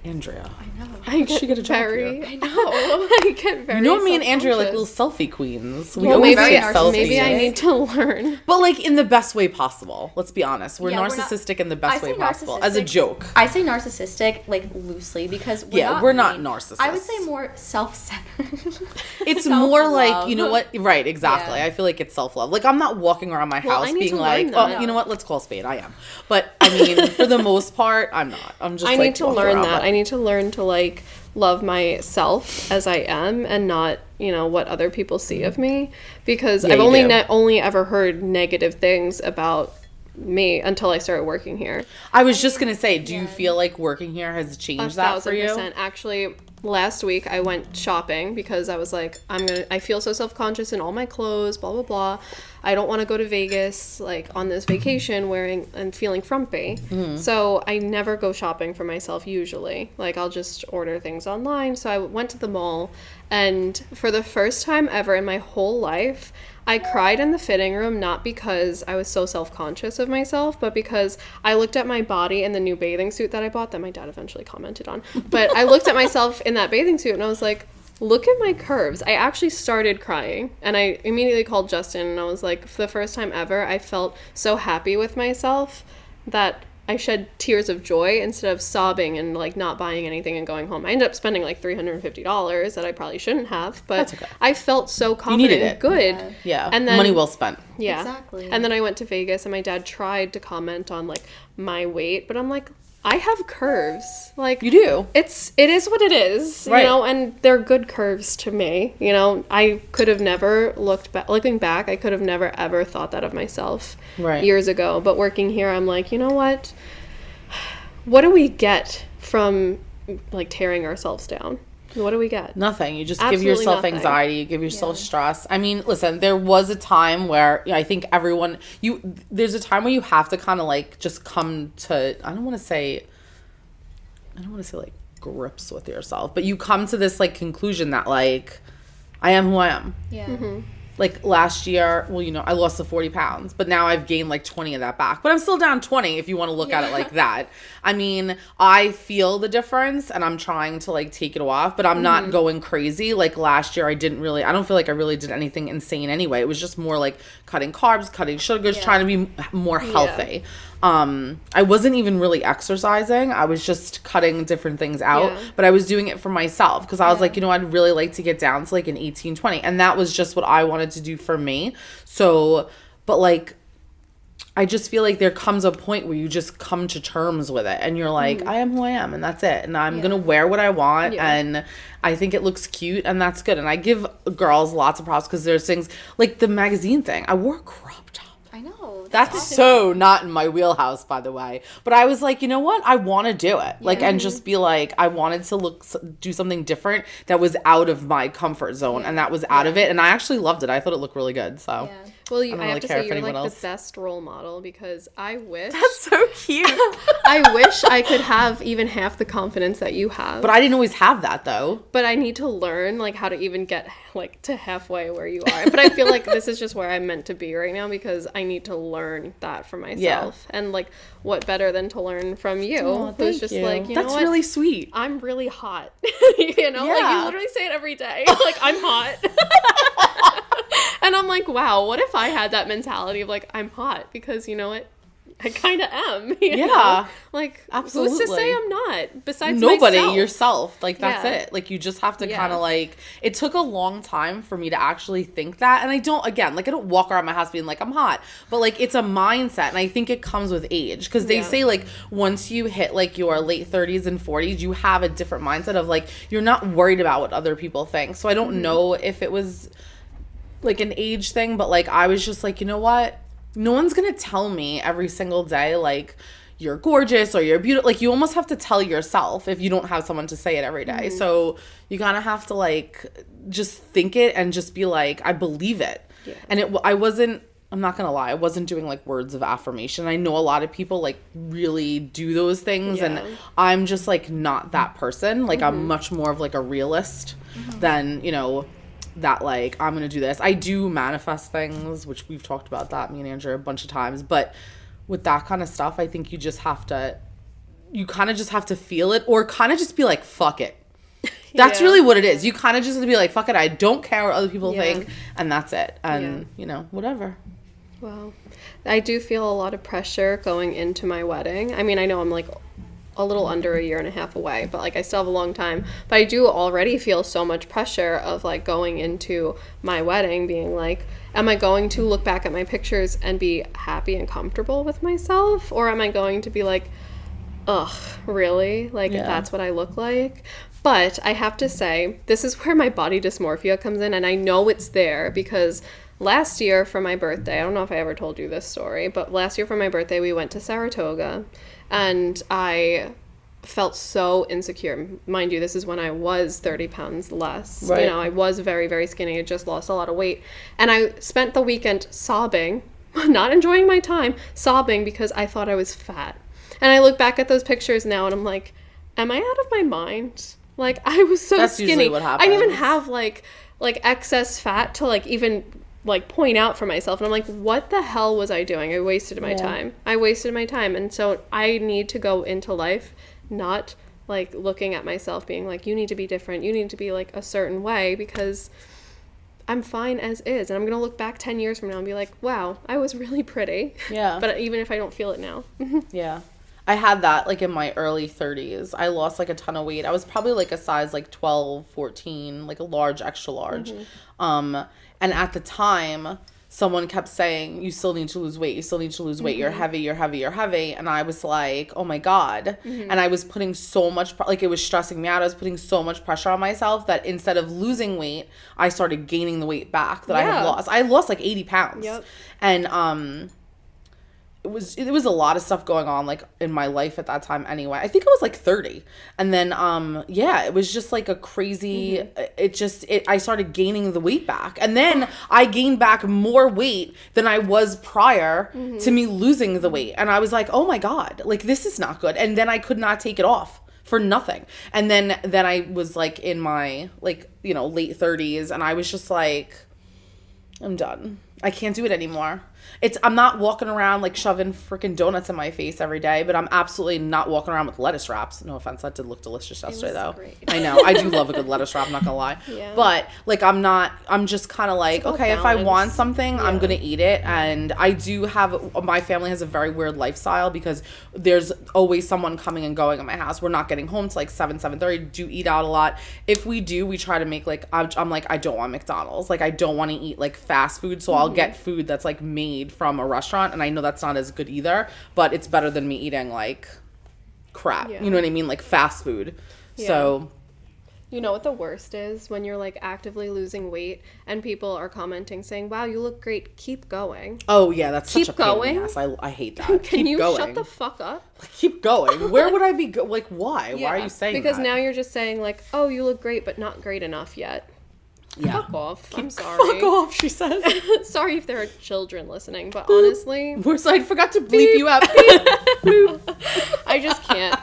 Andrea. I know. I get very. I know. I get very. You know, me and Andrea are like little selfie queens. We well, always take selfies. Maybe I need to learn. But like in the best way possible. Let's be honest. We're narcissistic in the best way possible. As a joke. I say narcissistic like loosely because we're not narcissists. I would say more self-centered. It's more like, you know what? Right, exactly. Yeah. I feel like it's self-love. Like, I'm not walking around my house being like, oh, you know what? Let's call a spade. I am. But I mean, for the most part, I'm not. I'm just I need to learn that. I need to learn to like love myself as I am and not, you know, what other people see of me, because I've only ever heard negative things about me until I started working here. I was just gonna say, do you feel like working here has changed that for you? 1,000%. Actually, last week I went shopping because I was like, I feel so self-conscious in all my clothes, blah blah blah. I don't want to go to Vegas like on this vacation wearing and feeling frumpy. So I never go shopping for myself usually. Like, I'll just order things online. So I went to the mall, and for the first time ever in my whole life, I cried in the fitting room, not because I was so self-conscious of myself, but because I looked at my body in the new bathing suit that I bought that my dad eventually commented on. But I looked at myself in that bathing suit and I was like, look at my curves. I actually started crying, and I immediately called Justin and I was like, for the first time ever, I felt so happy with myself that I shed tears of joy instead of sobbing and like not buying anything and going home. I ended up spending like $350 that I probably shouldn't have, but that's okay. I felt so confident and good. Yeah. And then, money well spent. Yeah. Exactly. And then I went to Vegas and my dad tried to comment on like my weight, but I'm like, I have curves. Like, you do. It is what it is, right. You know, and they're good curves to me. You know, I could have never looking back, I could have never ever thought that of myself years ago. But working here, I'm like, you know what? What do we get from like tearing ourselves down? What do we get? Nothing. You just give yourself anxiety. You give yourself stress. I mean, listen, there was a time where I think there's a time where you have to kind of like just come to, I don't want to say like grips with yourself, but you come to this like conclusion that like, I am who I am. Yeah. like last year, well, you know, I lost the 40 pounds, but now I've gained like 20 of that back. But I'm still down 20 if you want to look at it like that. I mean, I feel the difference and I'm trying to like take it off, but I'm not going crazy. Like last year, I don't feel like I really did anything insane anyway. It was just more like cutting carbs, cutting sugars, trying to be more healthy. I wasn't even really exercising. I was just cutting different things out, but I was doing it for myself because I was like, you know, I'd really like to get down to like an 18, 20. And that was just what I wanted to do for me. So, but like, I just feel like there comes a point where you just come to terms with it and you're like, I am who I am and that's it. And I'm going to wear what I want and I think it looks cute and that's good. And I give girls lots of props because there's things like the magazine thing. I wore a crop top. I know. That's awesome. So not in my wheelhouse, by the way. But I was like, you know what? I want to do it. Like, and just be like, I wanted to do something different that was out of my comfort zone. And that was out of it. And I actually loved it. I thought it looked really good. So. Yeah. Well, I have to say you're like the best role model because I wish... That's so cute. I wish I could have even half the confidence that you have. But I didn't always have that, though. But I need to learn, like, how to even get, like, to halfway where you are. But I feel like this is just where I'm meant to be right now because I need to learn that for myself. Yeah. And, like, what better than to learn from you? Who's just like, you know what? That's really sweet. I'm really hot. You know? Like, you literally say it every day. Like, I'm hot. And I'm like, wow, what if I had that mentality of like, I'm hot because you know what? I kind of am. You know? Like, absolutely. Who's to say I'm not? Besides nobody, myself. Yourself. Like, that's it. Like, you just have to kind of like, it took a long time for me to actually think that. And I don't walk around my house being like, I'm hot. But like, it's a mindset. And I think it comes with age. Because they say like, once you hit like your late 30s and 40s, you have a different mindset of like, you're not worried about what other people think. So I don't know if it was like an age thing, but like I was just like, you know what? No one's gonna tell me every single day like you're gorgeous or you're beautiful. Like you almost have to tell yourself if you don't have someone to say it every day. So you gotta have to like just think it and just be like, I believe it. Yeah. And I'm not gonna lie, I wasn't doing like words of affirmation. I know a lot of people like really do those things and I'm just like not that person. Like I'm much more of like a realist than, you know, that like I'm gonna do this. I do manifest things, which we've talked about that, me and Andrea, a bunch of times, but with that kind of stuff I think you kind of just have to feel it or kind of just be like fuck it. That's really what it is. You kind of just have to be like fuck it, I don't care what other people think and that's it. And you know, whatever. Wow. I do feel a lot of pressure going into my wedding. I mean, I know I'm like a little under a year and a half away, but like I still have a long time. But I do already feel so much pressure of like going into my wedding being like, am I going to look back at my pictures and be happy and comfortable with myself? Or am I going to be like, ugh, really? Like that's what I look like? But I have to say, this is where my body dysmorphia comes in, and I know it's there because last year for my birthday, I don't know if I ever told you this story, but last year for my birthday, we went to Saratoga, and I felt so insecure. Mind you, this is when I was 30 pounds less. Right. You know, I was very, very skinny. I just lost a lot of weight. And I spent the weekend sobbing, not enjoying my time, sobbing because I thought I was fat. And I look back at those pictures now, and I'm like, am I out of my mind? Like, I was so That's skinny. Usually what happens. I didn't even have, like excess fat to, like, even like point out for myself, and I'm like, what the hell was I doing? I wasted my time. And so I need to go into life not like looking at myself being like, you need to be different, you need to be like a certain way, because I'm fine as is, and I'm gonna look back 10 years from now and be like, wow, I was really pretty. But even if I don't feel it now. I had that like in my early 30s. I lost like a ton of weight. I was probably like a size like 12, 14, like a large, extra large. And at the time, someone kept saying, you still need to lose weight. You still need to lose weight. You're heavy, you're heavy, you're heavy. And I was like, oh my God. And I was putting so much, like it was stressing me out. I was putting so much pressure on myself that instead of losing weight, I started gaining the weight back that I had lost. I lost like 80 pounds. And it was a lot of stuff going on like in my life at that time anyway. I think I was like 30. And then it was just like a crazy I started gaining the weight back. And then I gained back more weight than I was prior to me losing the weight. And I was like, "Oh my God, like this is not good." And then I could not take it off for nothing. And then I was like in my like, you know, late 30s, and I was just like, I'm done. I can't do it anymore. I'm not walking around like shoving freaking donuts in my face every day, but I'm absolutely not walking around with lettuce wraps. No offense, that did look delicious yesterday though. Great. I know, I do love a good lettuce wrap, I'm not gonna lie. Yeah. But like I'm just kind of like, okay, if I want something, I'm gonna eat it. And I do have, my family has a very weird lifestyle because there's always someone coming and going at my house. We're not getting home till like 7:30. Do eat out a lot. If we do, we try to make like, I'm like, I don't want McDonald's. Like I don't want to eat like fast food, so I'll get food that's like made from a restaurant, and I know that's not as good either, but it's better than me eating like crap. You know what I mean? Like fast food. Yeah. So you know what the worst is? When you're like actively losing weight and people are commenting saying, wow, you look great, keep going. Oh yeah, that's keep such a pain going. in the ass. I hate that. Can you going. shut the fuck up? Keep going. Where would I be like why? Yeah, why are you saying because that? now you're just saying like, oh, you look great but not great enough yet. Yeah. Fuck off. I'm sorry. Fuck off, she says. Sorry if there are children listening, but honestly... I forgot to bleep you out. I just can't.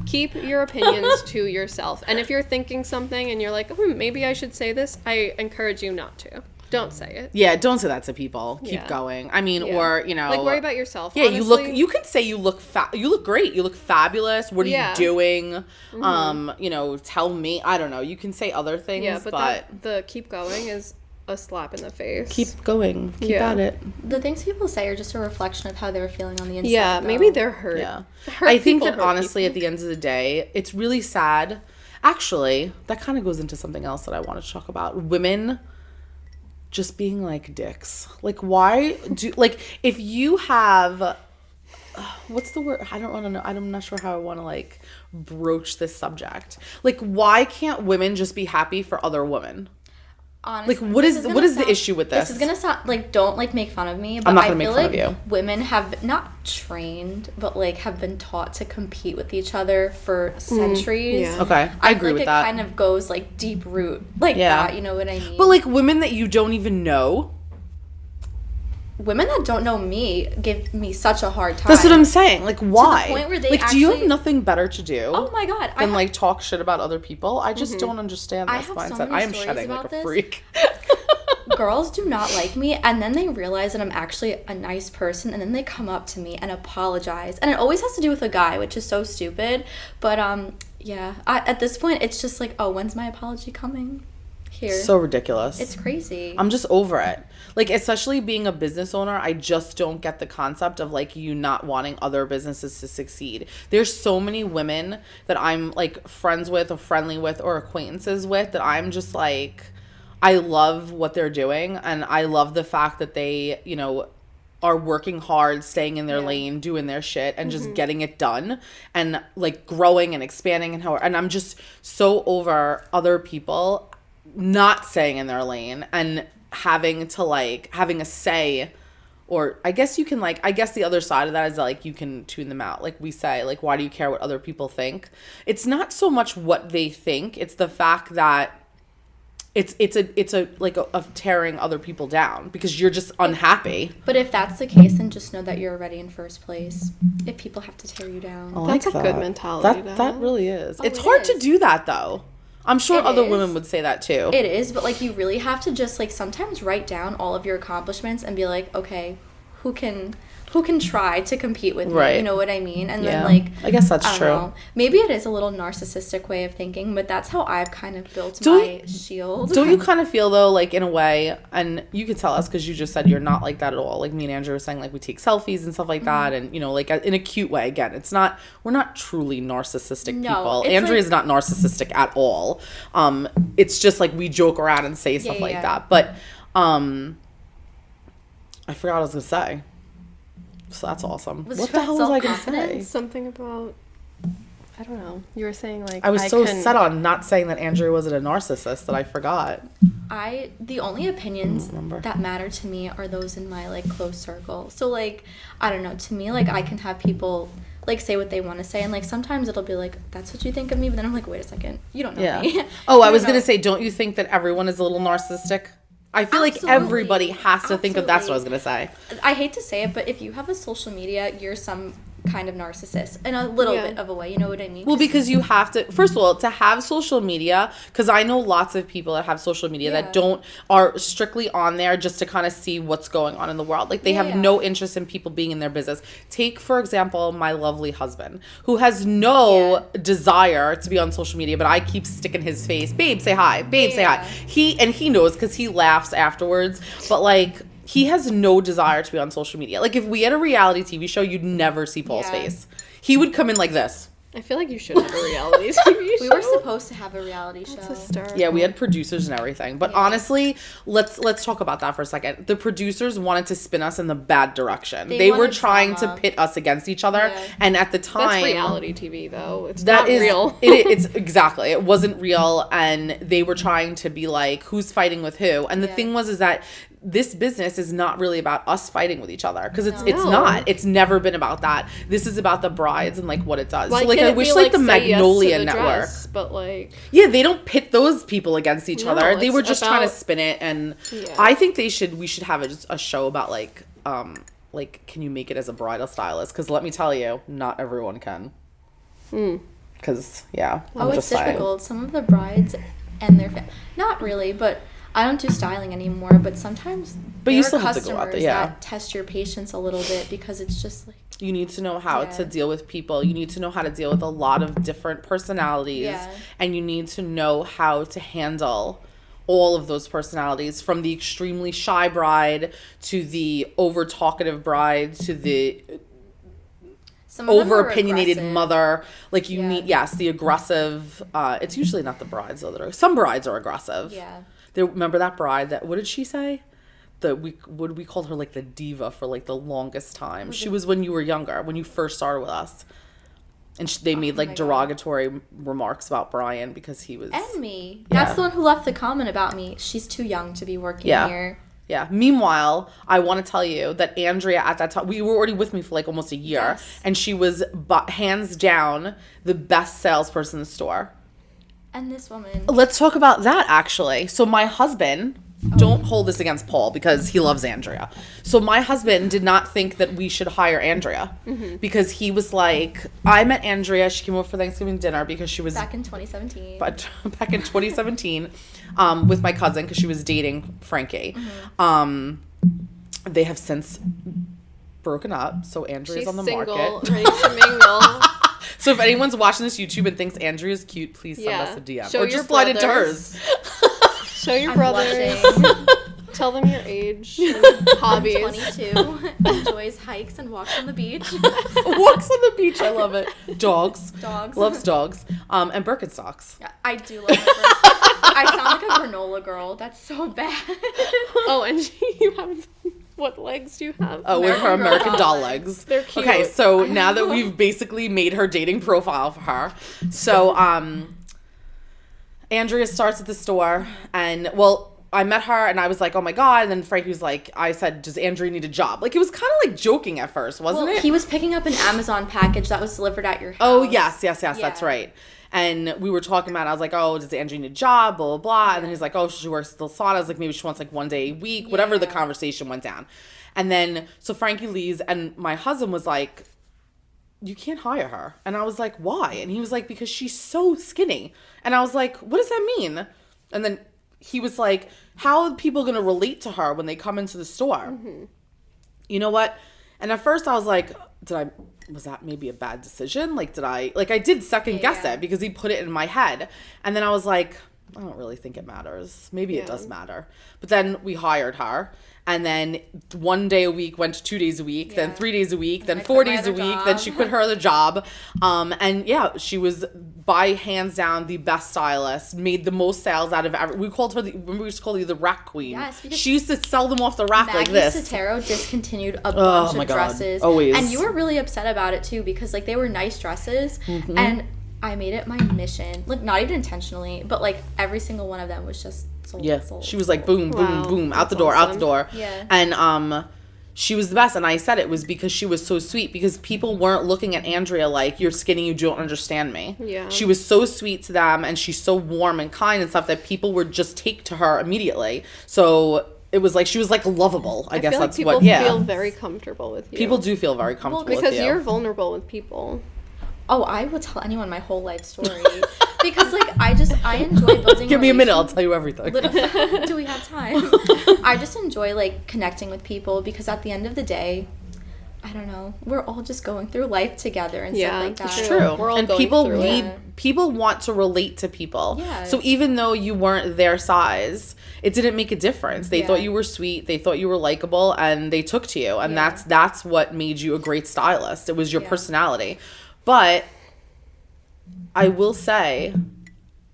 Keep your opinions to yourself. And if you're thinking something and you're like, maybe I should say this, I encourage you not to. Don't say it. Yeah, don't say that to people. Keep going. I mean, or, you know... Like, worry about yourself. Yeah, honestly. You can say you look great. You look fabulous. What are you doing? You know, tell me. I don't know. You can say other things, yeah, but the keep going is a slap in the face. Keep going. Keep at it. The things people say are just a reflection of how they were feeling on the inside. Yeah, maybe they're hurt. Yeah. I think that honestly, at the end of the day, it's really sad. Actually, that kind of goes into something else that I want to talk about. Women just being like dicks. Like, why do, like, if you have, what's the word? I don't want to know. I'm not sure how I want to like broach this subject. Like, why can't women just be happy for other women? Honestly, like, what is the issue with this? This is gonna sound like, don't like make fun of me, but I'm not I gonna feel make fun like of you. Women have not trained, but like have been taught to compete with each other for centuries. Yeah. Okay, I agree with that. It kind of goes like deep root like that. You know what I mean? But like women that you don't even know. Women that don't know me give me such a hard time. That's what I'm saying. Like, why? To the point where they like, do you have nothing better to do? Oh my god! Than like talk shit about other people? I just don't understand this mindset. So I am shedding like a freak. Girls do not like me, and then they realize that I'm actually a nice person, and then they come up to me and apologize. And it always has to do with a guy, which is so stupid. But yeah, at this point, it's just like, oh, when's my apology coming? Here. So ridiculous. It's crazy. I'm just over it. Like, especially being a business owner, I just don't get the concept of like you not wanting other businesses to succeed. There's so many women that I'm like friends with or friendly with or acquaintances with that I'm just like, I love what they're doing, and I love the fact that they, you know, are working hard, staying in their lane, doing their shit, and just getting it done, and like growing and expanding and I'm just so over other people not staying in their lane and having a say. Or I guess you can like, I guess the other side of that is like you can tune them out. Like we say, like, why do you care what other people think? It's not so much what they think. It's the fact that it's a tearing other people down because you're just unhappy. But if that's the case, then just know that you're already in first place. If people have to tear you down. That's a good mentality. That really is. It's hard to do that though. I'm sure other women would say that too. It is, but like you really have to just like sometimes write down all of your accomplishments and be like, okay, who can try to compete with me? You know what I mean? And then like, I guess that's true. Know, maybe it is a little narcissistic way of thinking, but that's how I've kind of built my shield. Don't you kind of feel though, like in a way, and you can tell us because you just said you're not like that at all. Like me and Andrea were saying, like we take selfies and stuff like that, and you know, like in a cute way. Again, we're not truly narcissistic people. Andrea's not narcissistic at all. It's just like we joke around and say stuff like that. But I forgot what I was gonna say. So that's awesome. What the hell was I gonna say? Something about, I don't know. You were saying like I was set on not saying that Andrea wasn't a narcissist that I forgot. The only opinions that matter to me are those in my like close circle. So like, I don't know, to me like I can have people like say what they want to say, and like sometimes it'll be like, that's what you think of me, but then I'm like, wait a second, you don't know me. Oh, I was gonna say, don't you think that everyone is a little narcissistic? I feel like everybody has to think of, that's what I was going to say. I hate to say it, but if you have a social media, you're kind of narcissist in a little Yeah. bit of a way. You know what I mean? Well, because you have to, first of all, to have social media, because I know lots of people that have social media that are strictly on there just to kind of see what's going on in the world. Like, they have no interest in people being in their business. Take, for example, my lovely husband, who has no desire to be on social media, but I keep sticking his face, babe, say hi, babe, say hi. He knows because he laughs afterwards, but like, he has no desire to be on social media. Like, if we had a reality TV show, you'd never see Paul's face. He would come in like this. I feel like you should have a reality TV show. We were supposed to have a reality show. That's hysterical. Yeah, we had producers and everything. But honestly, let's talk about that for a second. The producers wanted to spin us in the bad direction. They were trying to pit us against each other. Yeah. And at the time... That's reality TV, though. It's not real. It's exactly. It wasn't real. And they were trying to be like, who's fighting with who? And the thing was is that this business is not really about us fighting with each other, because it's not. It's never been about that. This is about the brides and like what it does. Why so like I wish like the Magnolia Network. Dress, but like they don't pit those people against each other. They were just trying to spin it, and I think we should have a show about like can you make it as a bridal stylist? Because let me tell you, not everyone can. Because it's difficult. Some of the brides and their not really, but I don't do styling anymore, but sometimes you still have to go out there, that test your patience a little bit, because it's just like you need to know how to deal with people. You need to know how to deal with a lot of different personalities, and you need to know how to handle all of those personalities, from the extremely shy bride to the over talkative bride to the over opinionated mother. Like you need the aggressive. It's usually not the brides though. Some brides are aggressive. Yeah. Remember that bride that, what did she say? We called her like the diva for like the longest time. She was when you were younger, when you first started with us. And they made like derogatory remarks about Brian because he was... And me. That's the one who left the comment about me. She's too young to be working here. Yeah. Meanwhile, I want to tell you that Andrea at that time, we were already with me for like almost a year. Yes. And she was hands down the best salesperson in the store. And this woman. Let's talk about that, actually. So my husband, don't hold this against Paul because he loves Andrea. So my husband did not think that we should hire Andrea because he was like, I met Andrea. She came over for Thanksgiving dinner because she was... Back in 2017. But back in 2017 with my cousin because she was dating Frankie. They have since broken up. So Andrea's on the market. Ready to mingle. So if anyone's watching this YouTube and thinks Andrea's cute, please send us a DM. Show or just slide into hers. Show your brothers. Tell them your age and hobbies. I'm 22. Enjoys hikes and walks on the beach. Walks on the beach. I love it. Dogs. Loves dogs. And Birkenstocks. Yeah, I do love Birkenstocks. I sound like a granola girl. That's so bad. Oh, and you have... What legs do you have? Oh, with her American doll legs. They're cute. Okay, so now that we've basically made her dating profile for her. So, Andrea starts at the store, and, I met her, and I was like, oh my God, and then Frankie was like, I said, does Andrea need a job? Like, it was kind of like joking at first, wasn't it? He was picking up an Amazon package that was delivered at your house. Oh, yes, that's right. And we were talking about it. I was like, oh, does Andrea need a job? Blah, blah, blah. And then he's like, oh, she works at the salon. I was like, maybe she wants like 1 day a week, whatever the conversation went down. And then, so Frankie leaves, and my husband was like, you can't hire her. And I was like, why? And he was like, because she's so skinny. And I was like, what does that mean? And then he was like, how are people going to relate to her when they come into the store? You know what? And at first I was like, was that maybe a bad decision? Like, I did second guess it because he put it in my head. And then I was like, I don't really think it matters. Maybe it does matter. But then we hired her. And then 1 day a week went to 2 days a week, then 3 days a week, then 4 days a week. Then she quit her other job. And she was by hands down the best stylist, made the most sales out of we called her we used to call her the rack queen. Yes, she used to sell them off the rack like this. Maggie Sotero discontinued a bunch of dresses. Always. And you were really upset about it too, because like they were nice dresses. And I made it my mission, like not even intentionally, but like every single one of them was just sold. She was like boom, boom, boom, out the door, out the door. Yeah. And she was the best. And I said it was because she was so sweet, because people weren't looking at Andrea like, you're skinny, you don't understand me. Yeah. She was so sweet to them, and she's so warm and kind and stuff that people would just take to her immediately. So it was like she was like lovable. I guess feel like that's people what. Yeah, feel very comfortable with you. people do feel very comfortable with because you. you're vulnerable with people. Oh, I will tell anyone my whole life story because like I enjoy building. Give me a minute, I'll tell you everything. Do we have time? I just enjoy like connecting with people because at the end of the day, I don't know, we're all just going through life together and stuff like that. It's true. We're all and going people through need it. people want to relate to people. Yeah. So even though you weren't their size, it didn't make a difference. They thought you were sweet, they thought you were likable, and they took to you. And that's what made you a great stylist. It was your personality. But I will say,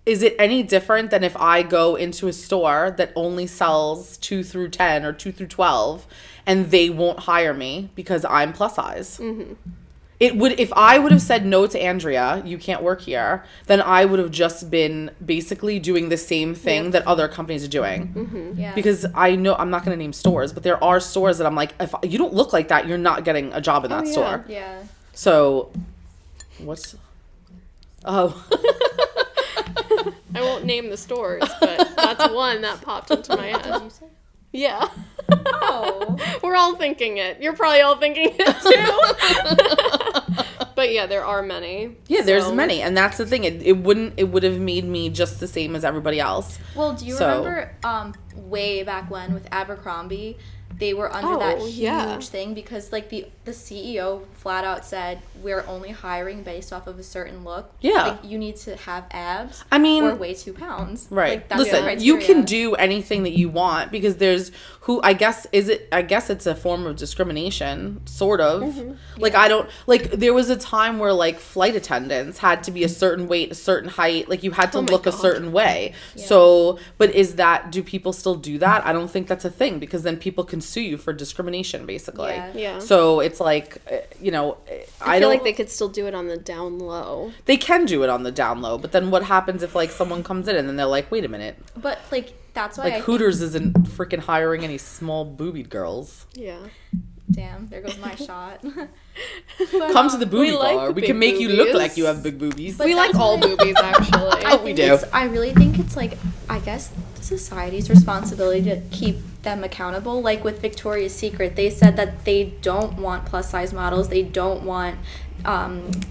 is it any different than if I go into a store that only sells 2 through 10 or 2 through 12 and they won't hire me because I'm plus size? Mm-hmm. It would, if I would have said no to Andrea, you can't work here, then I would have just been basically doing the same thing that other companies are doing. Mm-hmm. Yeah. Because I know, I'm not going to name stores, but there are stores that I'm like, if you don't look like that, you're not getting a job in that store. Yeah. So, what's... Oh. I won't name the stores, but that's one that popped into my head. Did you say? Yeah. Oh. We're all thinking it. You're probably all thinking it too. But yeah, there are many. Yeah, there's many, and that's the thing. It would have made me just the same as everybody else. Well, do you remember way back when with Abercrombie, they were under that huge thing because like the CEO flat out said we're only hiring based off of a certain look. Yeah, like you need to have abs. I mean, or weigh 2 pounds. Right. Like, that's listen, you can do anything that you want because there's I guess it's a form of discrimination, sort of. Mm-hmm. Like I don't like. There was a time where like flight attendants had to be a certain weight, a certain height. Like you had to look a certain way. Yeah. So, but do people still do that? I don't think that's a thing because then people can sue you for discrimination, basically. Yeah. So it's like, I feel like they could still do it on the down low. They can do it on the down low, but then what happens if like someone comes in and then they're like, wait a minute. But like that's why Hooters isn't freaking hiring any small boobied girls. Yeah. Damn, there goes my shot. Come to the booby bar. We can make you look like you have big boobies. But we like all boobies, actually. We do. I really think it's like, I guess, society's responsibility to keep them accountable. Like with Victoria's Secret, they said that they don't want plus size models. They don't want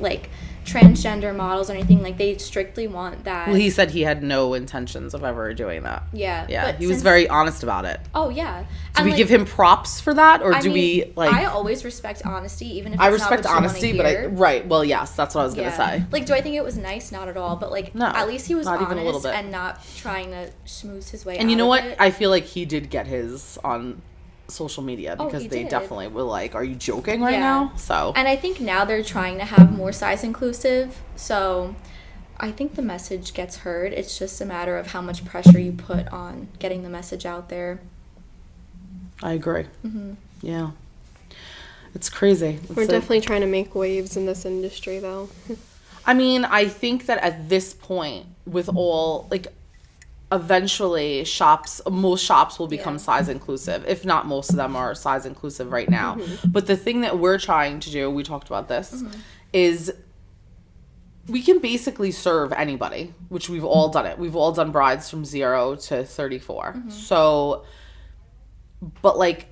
like transgender models or anything. Like they strictly want that. Well, he said he had no intentions of ever doing that. Yeah. Yeah, he was very honest about it. Oh, yeah. Do we give him props for that, or we like? I always respect honesty, even if it's I respect not what honesty, you but wanna hear. right. Well, yes, that's what I was gonna say. Like, do I think it was nice? Not at all. But like, no, at least he was not honest even a little bit. and not trying to schmooze his way. And you know what? It. I feel like he did get his on social media because they definitely were like, "Are you joking right now?" So, and I think now they're trying to have more size inclusive. So, I think the message gets heard. It's just a matter of how much pressure you put on getting the message out there. I agree. Mm-hmm. Yeah. It's crazy. We're definitely trying to make waves in this industry, though. I mean, I think that at this point, with all, like, eventually most shops will become size inclusive. If not, most of them are size inclusive right now. Mm-hmm. But the thing that we're trying to do, we talked about this, is we can basically serve anybody, which we've all done it. We've all done brides from 0 to 34. Mm-hmm. So, but like,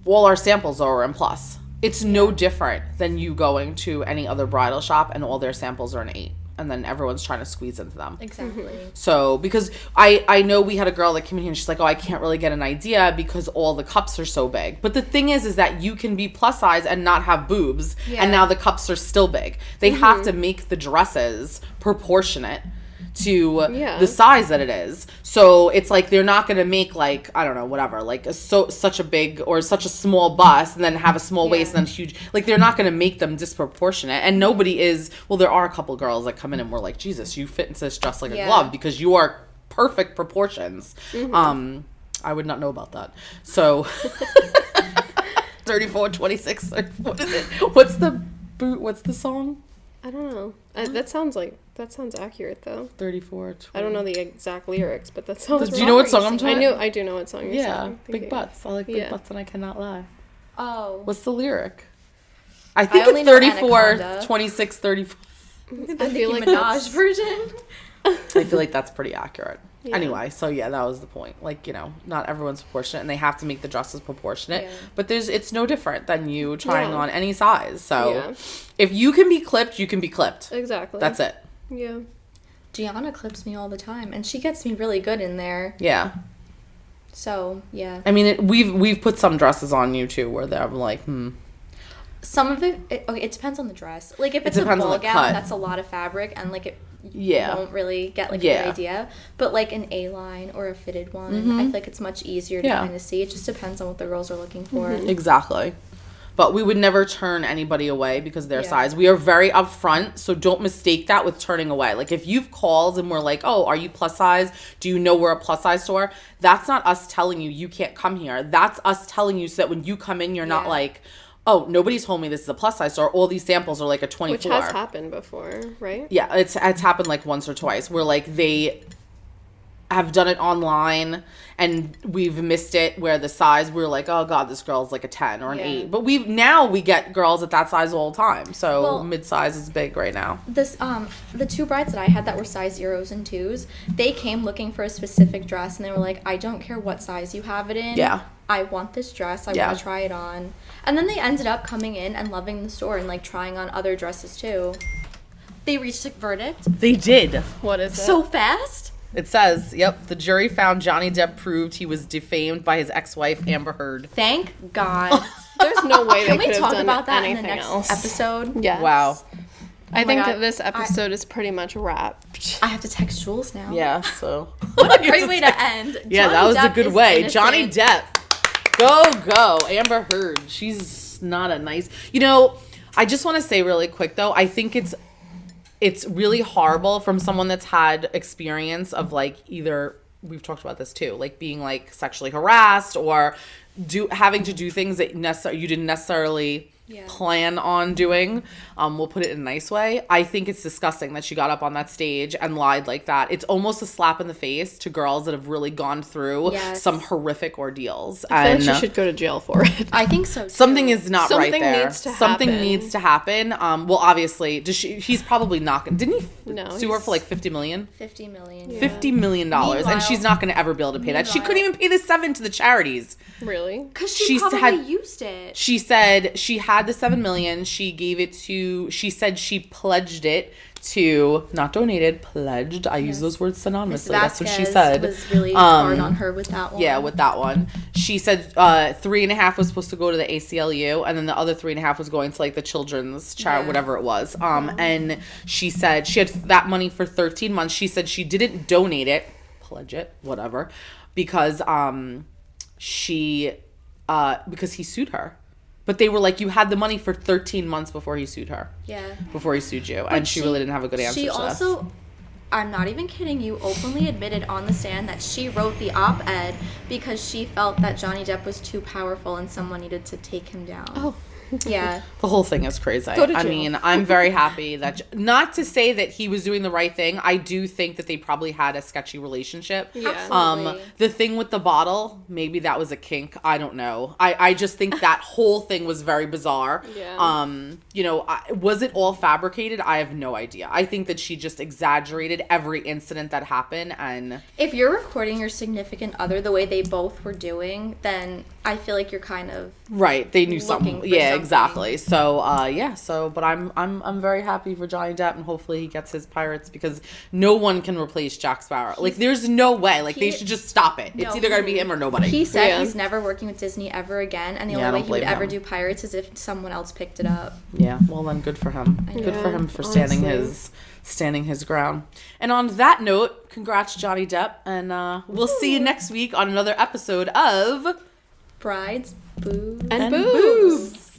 all our samples are in plus. It's no different than you going to any other bridal shop and all their samples are an 8. And then everyone's trying to squeeze into them. Exactly. So, because I know we had a girl that came in here and she's like, oh, I can't really get an idea because all the cups are so big. But the thing is that you can be plus size and not have boobs. Yeah. And now the cups are still big. They have to make the dresses proportionate to the size that it is. So it's like they're not going to make like, I don't know, whatever, like such a big or such a small bust and then have a small waist and then huge. Like they're not going to make them disproportionate. And nobody is, well, there are a couple girls that come in and we're like, Jesus, you fit into this dress like a glove because you are perfect proportions. Mm-hmm. I would not know about that. So 34, 26, what is it? What's the song? I don't know. That sounds accurate though. 34. 20. I don't know the exact lyrics, but that sounds. Do you know what song I'm talking? I do know what song you're saying. Big butts. I like big butts, and I cannot lie. Oh. What's the lyric? I think it's 34, 26, 34. I feel like Minaj version. I feel like that's pretty accurate. Yeah. Anyway, so yeah, that was the point. Like, you know, not everyone's proportionate, and they have to make the dresses proportionate. Yeah. But it's no different than you trying Yeah. on any size. So Yeah. if you can be clipped, you can be clipped. Exactly. That's it. Yeah. Gianna clips me all the time, and she gets me really good in there. Yeah. So, yeah. I mean, we've put some dresses on you too where they're like, Some of it, it depends on the dress. Like, if it's a depends on ball the gown, cut. that's a lot of fabric, and, like, you Yeah. won't really get, like, a Yeah. good idea. But, like, an A-line or a fitted one, I feel like it's much easier to Yeah. kind of see. It just depends on what the girls are looking for. Exactly. But we would never turn anybody away because of their Yeah. size. We are very upfront, so don't mistake that with turning away. Like, if you've called and we're like, oh, are you plus size? Do you know we're a plus size store? That's not us telling you you can't come here. That's us telling you so that when you come in, you're not Yeah. like, oh, nobody told me this is a plus size store. All these samples are like a 24. Which has happened before, right? Yeah, it's happened like once or twice where like they have done it online and we've missed it where the size we're like, oh god, this girl's like a 10 or an Yeah. 8. But we get girls at that size all the time. So Well- mid-size is big right now. This the 2 brides that I had that were size 0s and 2s, they came looking for a specific dress, and they were like, I don't care what size you have it in. Yeah. I want this dress. I Yeah. want to try it on. And then they ended up coming in and loving the store and like trying on other dresses too. They reached a verdict They did. What is it? so fast. It says, yep, the jury found Johnny Depp proved he was defamed by his ex-wife Amber Heard. Thank God. There's no way they Can we could have talk done about that in anything the next else. episode? Yes. Wow. I my think God. that this episode is pretty much wrapped. I have to text Jules now. Yeah, so. What a great way to end. Yeah, Johnny that was a Depp good is way. innocent. Johnny Depp. Go. Amber Heard. She's not a nice... You know, I just want to say really quick, though, I think it's really horrible from someone that's had experience of, like, either... We've talked about this, too. Like, being, like, sexually harassed or having to do things that you didn't necessarily... plan on doing. We'll put it in a nice way. I think it's disgusting that she got up on that stage and lied like that. It's almost a slap in the face to girls that have really gone through some horrific ordeals. I feel And like she should go to jail for it. I think so too. something is not right Something there. needs to Something happen. needs to happen. Well, obviously, he's probably not gonna... Didn't he No, sue her he's- for like $50 million? 50 million. $50 million. And Meanwhile- she's not going to ever be able to pay that. She couldn't even pay the $7 to the charities. Really? Because She she probably had- used it. She said she had the $7 million. She gave it to. She said she pledged it to, not donated, pledged. I use those words synonymously. That's what she said. Was really hard on her with that one. Yeah, with that one. She said 3.5 was supposed to go to the ACLU, and then the other 3.5 was going to like the children's charity, Yeah. whatever it was. And she said she had that money for 13 months. She said she didn't donate it, pledge it, whatever, because because he sued her. But they were like, you had the money for 13 months before he sued her. Yeah. Before he sued you. And she really didn't have a good answer She to also, this. I'm not even kidding you, openly admitted on the stand that she wrote the op-ed because she felt that Johnny Depp was too powerful and someone needed to take him down. Oh. Yeah. The whole thing is crazy. Go to I jail. mean, I'm very happy that... Not to say that he was doing the right thing. I do think that they probably had a sketchy relationship. Yeah. Absolutely. The thing with the bottle, maybe that was a kink. I don't know. I just think that whole thing was very bizarre. Yeah. You know, was it all fabricated? I have no idea. I think that she just exaggerated every incident that happened, and... If you're recording your significant other the way they both were doing, then I feel like you're kind of... Right, they knew looking something. for Yeah, something. exactly. So, but I'm very happy for Johnny Depp, and hopefully he gets his pirates because no one can replace Jack Sparrow. Like, there's no way. Like, they should just stop it. It's No, either gonna be him or nobody. He said Yeah. he's never working with Disney ever again, and the Yeah, I only way don't he would blame ever him. do Pirates is if someone else picked it up. Yeah, well then, good for him. Good for Yeah, him for honestly. standing his ground. And on that note, congrats Johnny Depp, and we'll see you next week on another episode of Brides, boobs. And boobs.